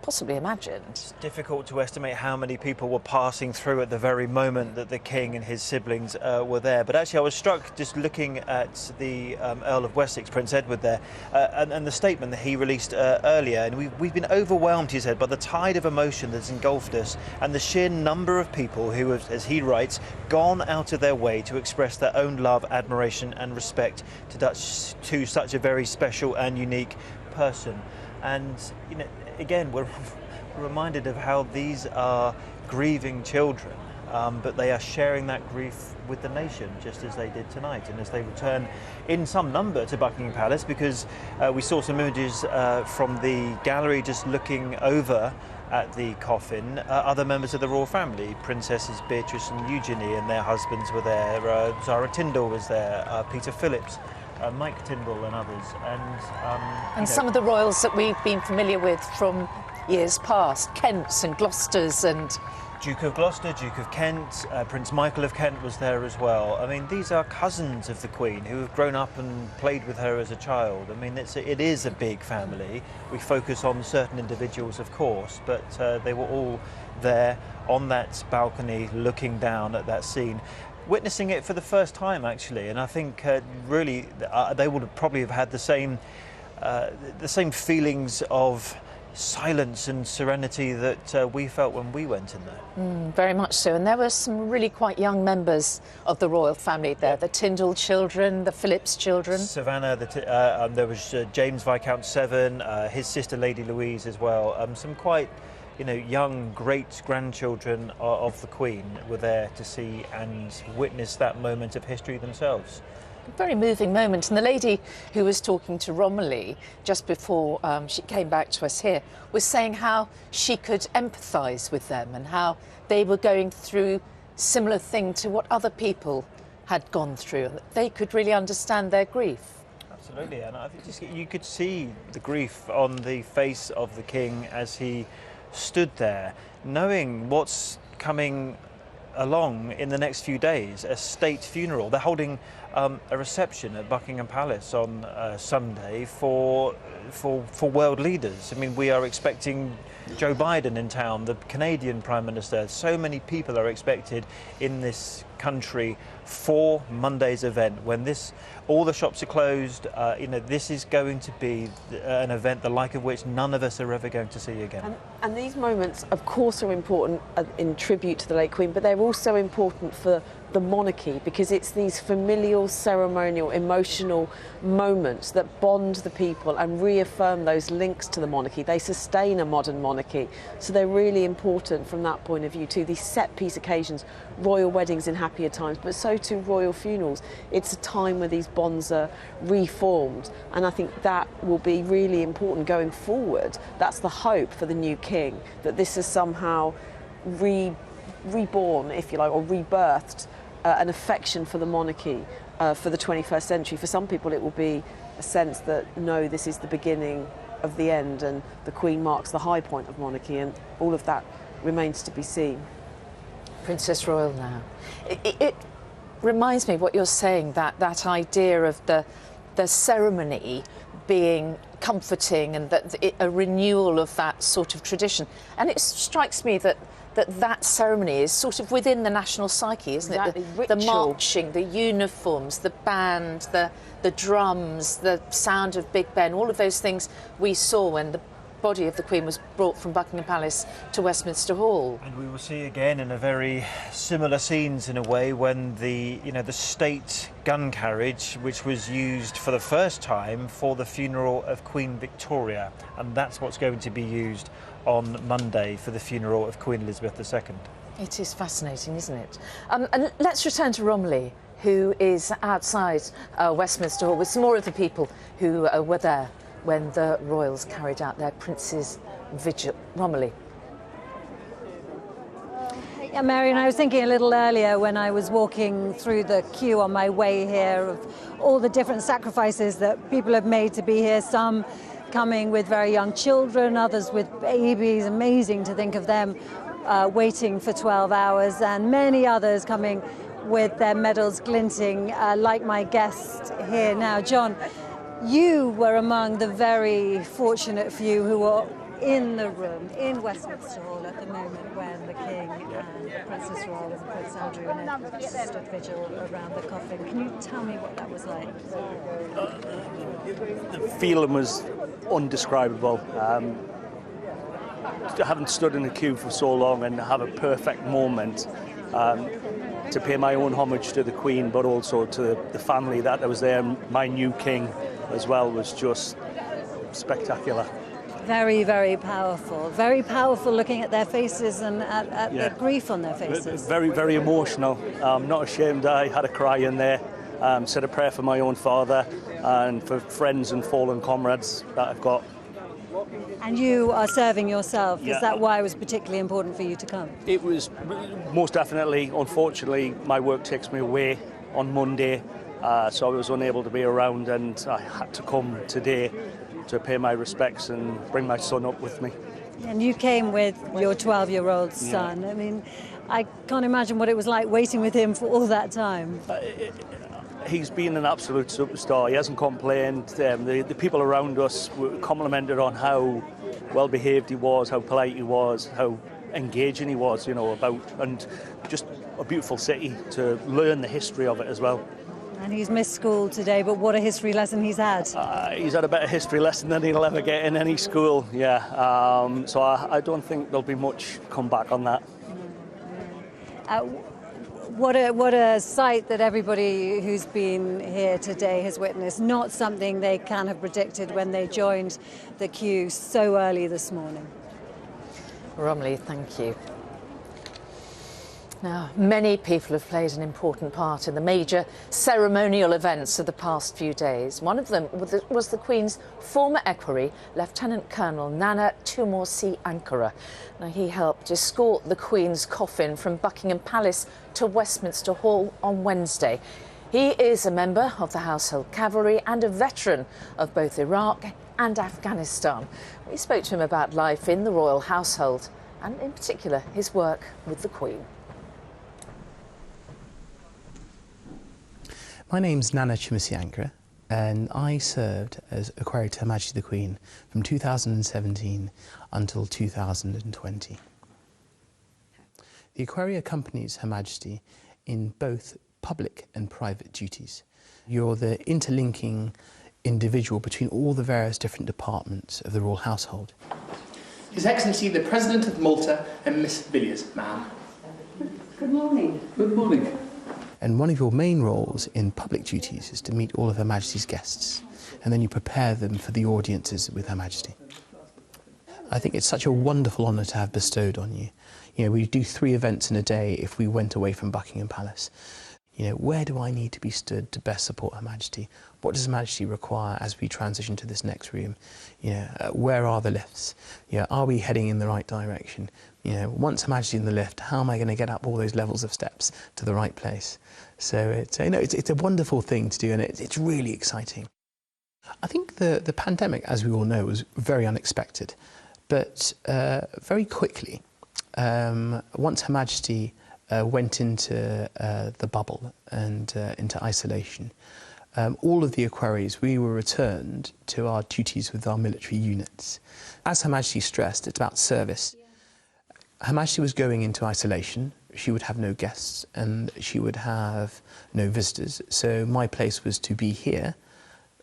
possibly imagined. It's difficult to estimate how many people were passing through at the very moment that the King and his siblings were there. But actually I was struck just looking at the Earl of Wessex, Prince Edward there, and the statement that he released earlier. And we've been overwhelmed, he said, by the tide of emotion that's engulfed us and the sheer number of people who have, as he writes, gone out of their way to express their own love, admiration and respect to such a very special and unique person. And, you know, again, we're reminded of how these are grieving children, but they are sharing that grief with the nation, just as they did tonight. And as they return in some number to Buckingham Palace, because we saw some images from the gallery just looking over at the coffin, other members of the royal family, Princesses Beatrice and Eugenie and their husbands were there, Zara Tindall was there, Peter Phillips, Mike Tindall and others. And some of the royals that we've been familiar with from years past, Kents and Gloucesters and... Duke of Gloucester, Duke of Kent, Prince Michael of Kent was there as well. I mean, these are cousins of the Queen who have grown up and played with her as a child. I mean, it is a big family. We focus on certain individuals, of course, but they were all there on that balcony looking down at that scene, witnessing it for the first time, actually. And I think really they would probably have had the same feelings of silence and serenity that we felt when we went in there. Very much so. And there were some really quite young members of the royal family there, the Tindall children, the Phillips children. Savannah, there was James Viscount Severn, his sister Lady Louise as well. Some quite, you know, young great-grandchildren of the Queen were there to see and witness that moment of history themselves. Very moving moment. And the lady who was talking to Romilly just before she came back to us here was saying how she could empathise with them and how they were going through similar thing to what other people had gone through, and that they could really understand their grief. Absolutely, and I think you could see the grief on the face of the King as he stood there, knowing what's coming along in the next few days, a state funeral. They're holding a reception at Buckingham Palace on Sunday for world leaders. I mean, we are expecting Joe Biden in town, the Canadian Prime Minister. So many people are expected in this country for Monday's event. When all the shops are closed, you know, this is going to be an event the like of which none of us are ever going to see again. And these moments, of course, are important in tribute to the late Queen, but they're also important for the monarchy, because it's these familial, ceremonial, emotional moments that bond the people and reaffirm those links to the monarchy. They sustain a modern monarchy, so they're really important from that point of view too. These set-piece occasions, royal weddings in happier times, but so too royal funerals. It's a time where these bonds are reformed, and I think that will be really important going forward. That's the hope for the new king, that this is somehow reborn, if you like, or rebirthed an affection for the monarchy for the 21st century. For some people it will be a sense that, no, this is the beginning of the end and the Queen marks the high point of monarchy, and all of that remains to be seen. Princess Royal now. It reminds me of what you're saying, that idea of the ceremony being comforting and a renewal of that sort of tradition. And it strikes me that ceremony is sort of within the national psyche, isn't it? The marching, the uniforms, the band, the drums, the sound of Big Ben, all of those things we saw when the body of the Queen was brought from Buckingham Palace to Westminster Hall. And we will see again in a very similar scenes in a way when the state gun carriage, which was used for the first time for the funeral of Queen Victoria, and that's what's going to be used on Monday for the funeral of Queen Elizabeth II. It is fascinating, isn't it? And let's return to Romilly, who is outside Westminster Hall with some more of the people who were there when the royals carried out their prince's vigil. Romilly. Yeah, Marion, I was thinking a little earlier when I was walking through the queue on my way here of all the different sacrifices that people have made to be here, some coming with very young children, others with babies. Amazing to think of them waiting for 12 hours, and many others coming with their medals glinting, like my guest here now. John, you were among the very fortunate few who were in the room in Westminster Hall at the moment when the King and Princess Royal and Prince Andrew and Edward stood vigil around the coffin. Can you tell me what that was like? The feeling was undescribable. Having stood in the queue for so long and have a perfect moment to pay my own homage to the Queen, but also to the family that was there, my new king as well, was just spectacular. Very, very powerful looking at their faces and at the grief on their faces. Very, very emotional. I'm not ashamed. I had a cry in there, said a prayer for my own father and for friends and fallen comrades that I've got. And you are serving yourself. Yeah. Is that why it was particularly important for you to come? It was most definitely. Unfortunately, my work takes me away on Monday, so I was unable to be around, and I had to come today to pay my respects and bring my son up with me. And you came with your 12-year-old son. I mean, I can't imagine what it was like waiting with him for all that time. He's been an absolute superstar. He hasn't complained. The people around us were complimented on how well behaved he was, how polite he was, how engaging he was, and just a beautiful city to learn the history of it as well. And he's missed school today, but what a history lesson he's had. He's had a better history lesson than he'll ever get in any school, so I don't think there'll be much come back on that. What a sight that everybody who's been here today has witnessed, not something they can have predicted when they joined the queue so early this morning. Romilly, thank you. Now, many people have played an important part in the major ceremonial events of the past few days. One of them was the Queen's former equerry, Lieutenant Colonel Nana Tumorsi-Ankara. Now, he helped escort the Queen's coffin from Buckingham Palace to Westminster Hall on Wednesday. He is a member of the Household Cavalry and a veteran of both Iraq and Afghanistan. We spoke to him about life in the royal household and, in particular, his work with the Queen. My name's Nana Tumorsi-Ankara, and I served as equerry to Her Majesty the Queen from 2017 until 2020. The equerry accompanies Her Majesty in both public and private duties. You're the interlinking individual between all the various different departments of the royal household. His Excellency the President of Malta and Miss Villiers, ma'am. Good morning. Good morning. And one of your main roles in public duties is to meet all of Her Majesty's guests, and then you prepare them for the audiences with Her Majesty. I think it's such a wonderful honour to have bestowed on you. We do 3 events in a day if we went away from Buckingham Palace. Where do I need to be stood to best support Her Majesty? What does Her Majesty require as we transition to this next room? Where are the lifts? Are we heading in the right direction? Once Her Majesty's in the lift, how am I going to get up all those levels of steps to the right place? So it's a wonderful thing to do, and it's really exciting. I think the pandemic, as we all know, was very unexpected, but very quickly, once Her Majesty went into the bubble and into isolation, all of the equerries, we were returned to our duties with our military units. As Her Majesty stressed, it's about service. Her Majesty was going into isolation. She would have no guests and she would have no visitors. So my place was to be here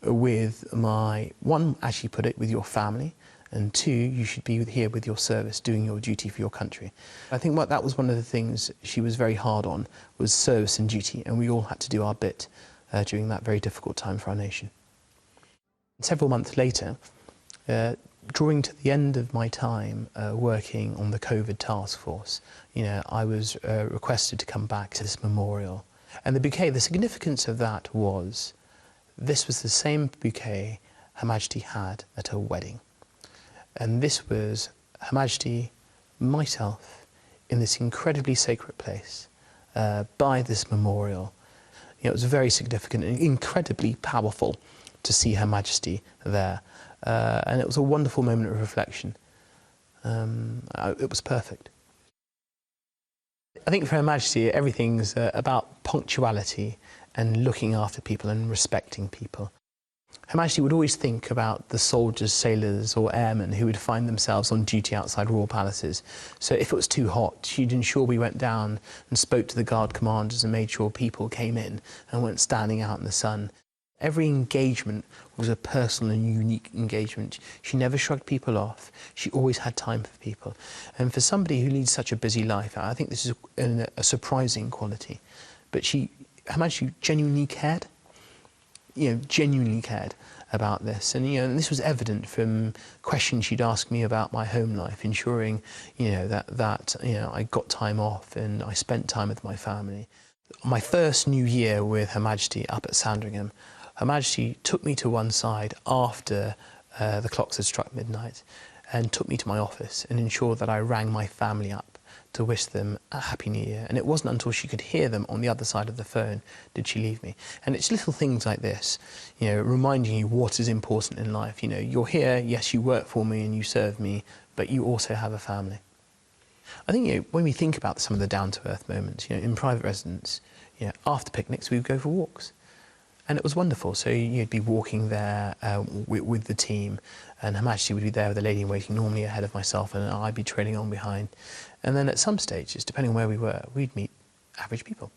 with one, as she put it, with your family, and 2, you should be here with your service, doing your duty for your country. I think that was one of the things she was very hard on, was service and duty, and we all had to do our bit during that very difficult time for our nation. Several months later, drawing to the end of my time working on the COVID task force, I was requested to come back to this memorial. And the bouquet, the significance of that was, this was the same bouquet Her Majesty had at her wedding. And this was Her Majesty, myself, in this incredibly sacred place, by this memorial. It was very significant and incredibly powerful to see Her Majesty there. And it was a wonderful moment of reflection. It was perfect. I think for Her Majesty, everything's about punctuality and looking after people and respecting people. Her Majesty would always think about the soldiers, sailors or airmen who would find themselves on duty outside royal palaces. So if it was too hot, she'd ensure we went down and spoke to the guard commanders and made sure people came in and weren't standing out in the sun. Every engagement was a personal and unique engagement. She never shrugged people off. She always had time for people. And for somebody who leads such a busy life, I think this is a surprising quality. But Her Majesty genuinely cared. Genuinely cared about this. And, and this was evident from questions she'd ask me about my home life, ensuring, that I got time off and I spent time with my family. My first New Year with Her Majesty up at Sandringham, Her Majesty took me to one side after the clocks had struck midnight and took me to my office and ensured that I rang my family up to wish them a Happy New Year. And it wasn't until she could hear them on the other side of the phone did she leave me. And it's little things like this, reminding you what is important in life. You're here, yes, you work for me and you serve me, but you also have a family. I think, when we think about some of the down-to-earth moments, in private residence, after picnics, we would go for walks. And it was wonderful. So you'd be walking there with the team, and Her Majesty would be there with a lady in waiting, normally ahead of myself, and I'd be trailing on behind. And then at some stages, depending on where we were, we'd meet average people.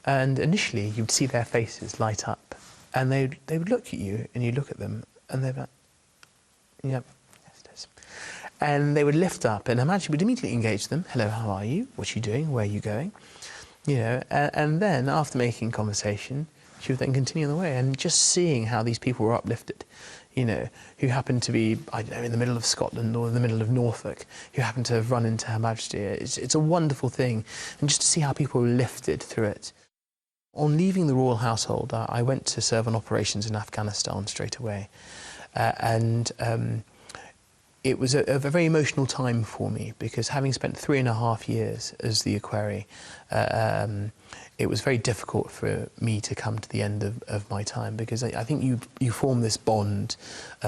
And initially, you'd see their faces light up, and they would look at you, and you'd look at them, and they'd be like, yep, yes it is. And they would lift up, and Her Majesty would immediately engage them. Hello, how are you? What are you doing? Where are you going? And then, after making conversation, she would then continue on the way, and just seeing how these people were uplifted, who happened to be, I don't know, in the middle of Scotland or in the middle of Norfolk, who happened to have run into Her Majesty. It's a wonderful thing, and just to see how people were lifted through it. On leaving the royal household, I went to serve on operations in Afghanistan straight away, and it was a very emotional time for me, because having spent 3.5 years as the equerry, it was very difficult for me to come to the end of my time, because I think you form this bond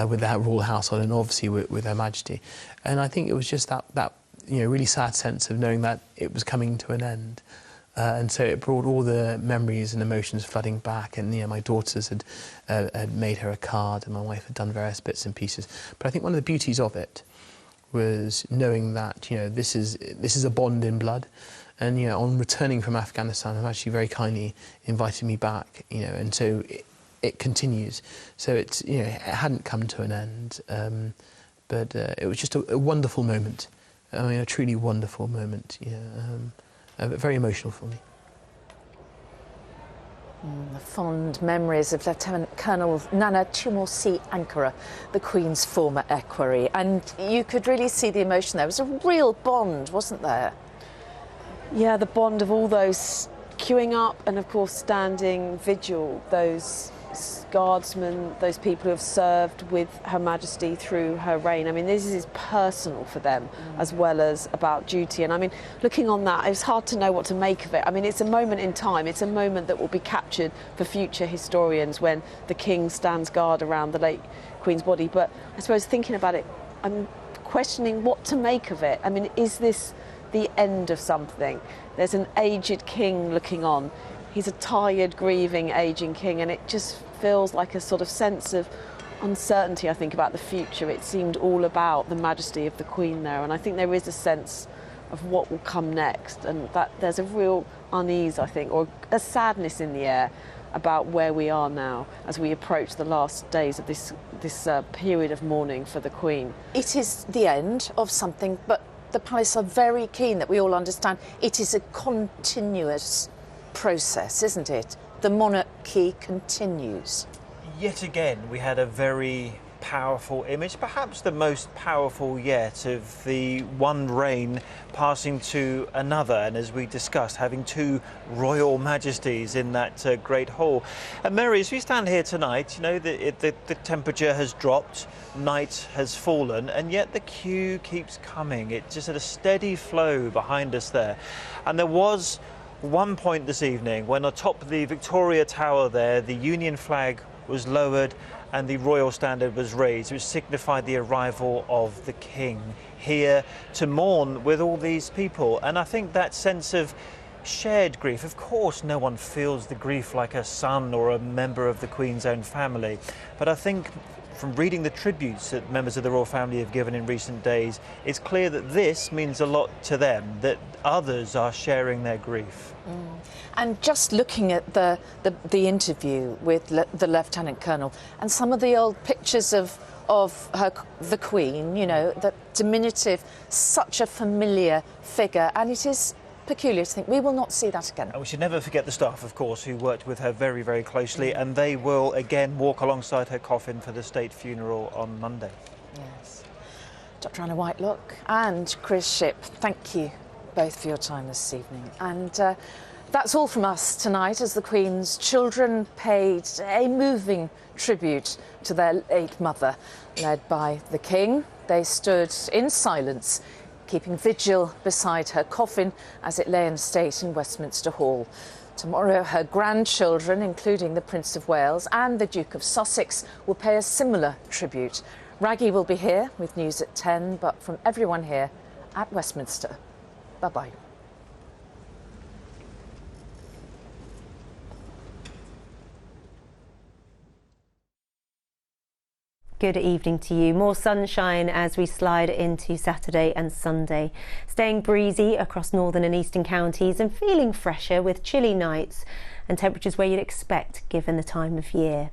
with that royal household and obviously with Her Majesty. And I think it was just that really sad sense of knowing that it was coming to an end. And so it brought all the memories and emotions flooding back, and my daughters had made her a card, and my wife had done various bits and pieces. But I think one of the beauties of it was knowing that this is a bond in blood. And on returning from Afghanistan, I've actually very kindly invited me back, and so it continues. So it's it hadn't come to an end, but it was just a wonderful moment. I mean, a truly wonderful moment. Very emotional for me. Fond memories of Lieutenant Colonel Nana Tumorsi Ankara, the Queen's former equerry, and you could really see the emotion there. It was a real bond, wasn't there? Yeah, the bond of all those queuing up and, of course, standing vigil, those guardsmen, those people who have served with Her Majesty through her reign. I mean, this is personal for them as well as about duty. And I mean, looking on that, it's hard to know what to make of it. I mean, it's a moment in time. It's a moment that will be captured for future historians when the King stands guard around the late Queen's body. But I suppose thinking about it, I'm questioning what to make of it. I mean, is this the end of something? There's an aged king looking on. He's a tired, grieving, ageing king, and it just feels like a sort of sense of uncertainty, I think, about the future. It seemed all about the majesty of the Queen there, and I think there is a sense of what will come next, and that there's a real unease, I think, or a sadness in the air about where we are now as we approach the last days of this period of mourning for the Queen. It is the end of something, but the palace are very keen that we all understand it is a continuous process, isn't it? The monarchy continues. Yet again, we had a very powerful image, perhaps the most powerful yet, of the one reign passing to another, and as we discussed, having two royal majesties in that great hall. And Mary, as we stand here tonight, the temperature has dropped, night has fallen, and yet the queue keeps coming. It's just at a steady flow behind us there. And there was one point this evening when atop the Victoria Tower there, the Union flag was lowered and the royal standard was raised, which signified the arrival of the King here to mourn with all these people. And I think that sense of shared grief. Of course, no one feels the grief like a son or a member of the Queen's own family. But I think from reading the tributes that members of the royal family have given in recent days, it's clear that this means a lot to them, that others are sharing their grief. And just looking at the interview with the Lieutenant Colonel and some of the old pictures of the Queen, you know, that diminutive, such a familiar figure, and it is peculiar to think we will not see that again. And we should never forget the staff, of course, who worked with her very, very closely, and they will again walk alongside her coffin for the state funeral on Monday. Yes. Dr. Anna Whitelock and Chris Shipp, thank you both for your time this evening. And that's all from us tonight as the Queen's children paid a moving tribute to their late mother. Led by the King, they stood in silence, keeping vigil beside her coffin as it lay in state in Westminster Hall. Tomorrow, her grandchildren, including the Prince of Wales and the Duke of Sussex, will pay a similar tribute. Raggy will be here with news at 10, but from everyone here at Westminster, bye-bye. Good evening to you. More sunshine as we slide into Saturday and Sunday. Staying breezy across northern and eastern counties and feeling fresher with chilly nights and temperatures where you'd expect given the time of year.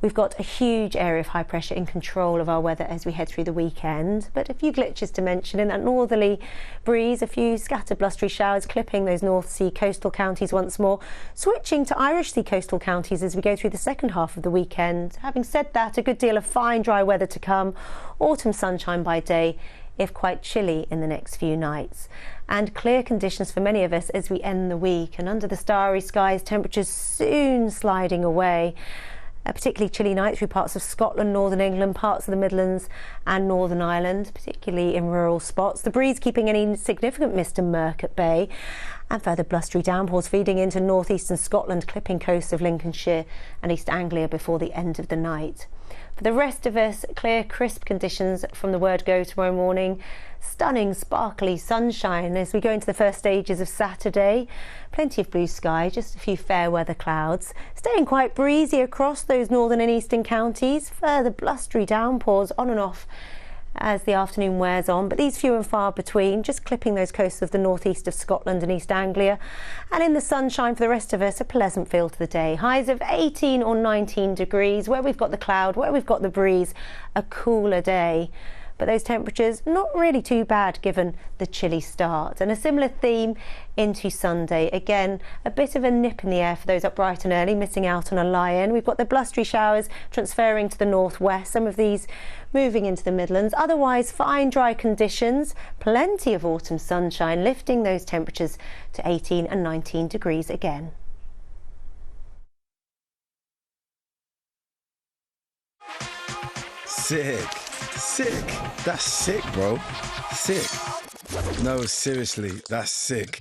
We've got a huge area of high pressure in control of our weather as we head through the weekend, but a few glitches to mention in that northerly breeze, a few scattered blustery showers clipping those North Sea coastal counties once more, switching to Irish Sea coastal counties as we go through the second half of the weekend. Having said that, a good deal of fine dry weather to come, autumn sunshine by day, if quite chilly in the next few nights. And clear conditions for many of us as we end the week, and under the starry skies, temperatures soon sliding away. Particularly chilly nights through parts of Scotland, northern England, parts of the Midlands and Northern Ireland, particularly in rural spots. The breeze keeping any significant mist and murk at bay, and further blustery downpours feeding into northeastern Scotland, clipping coasts of Lincolnshire and East Anglia before the end of the night. For the rest of us, clear, crisp conditions from the word go tomorrow morning. Stunning, sparkly sunshine as we go into the first stages of Saturday. Plenty of blue sky, just a few fair weather clouds. Staying quite breezy across those northern and eastern counties. Further blustery downpours on and off as the afternoon wears on, but these few and far between, just clipping those coasts of the northeast of Scotland and East Anglia. And in the sunshine for the rest of us, a pleasant feel to the day. Highs of 18 or 19 degrees. Where we've got the cloud, where we've got the breeze, a cooler day. But those temperatures not really too bad given the chilly start. And a similar theme into Sunday. Again, a bit of a nip in the air for those up bright and early, missing out on a lie-in. We've got the blustery showers transferring to the northwest, some of these moving into the Midlands. Otherwise, fine dry conditions, plenty of autumn sunshine, lifting those temperatures to 18 and 19 degrees again. Sick. Sick. That's sick, bro. Sick. No, seriously, that's sick.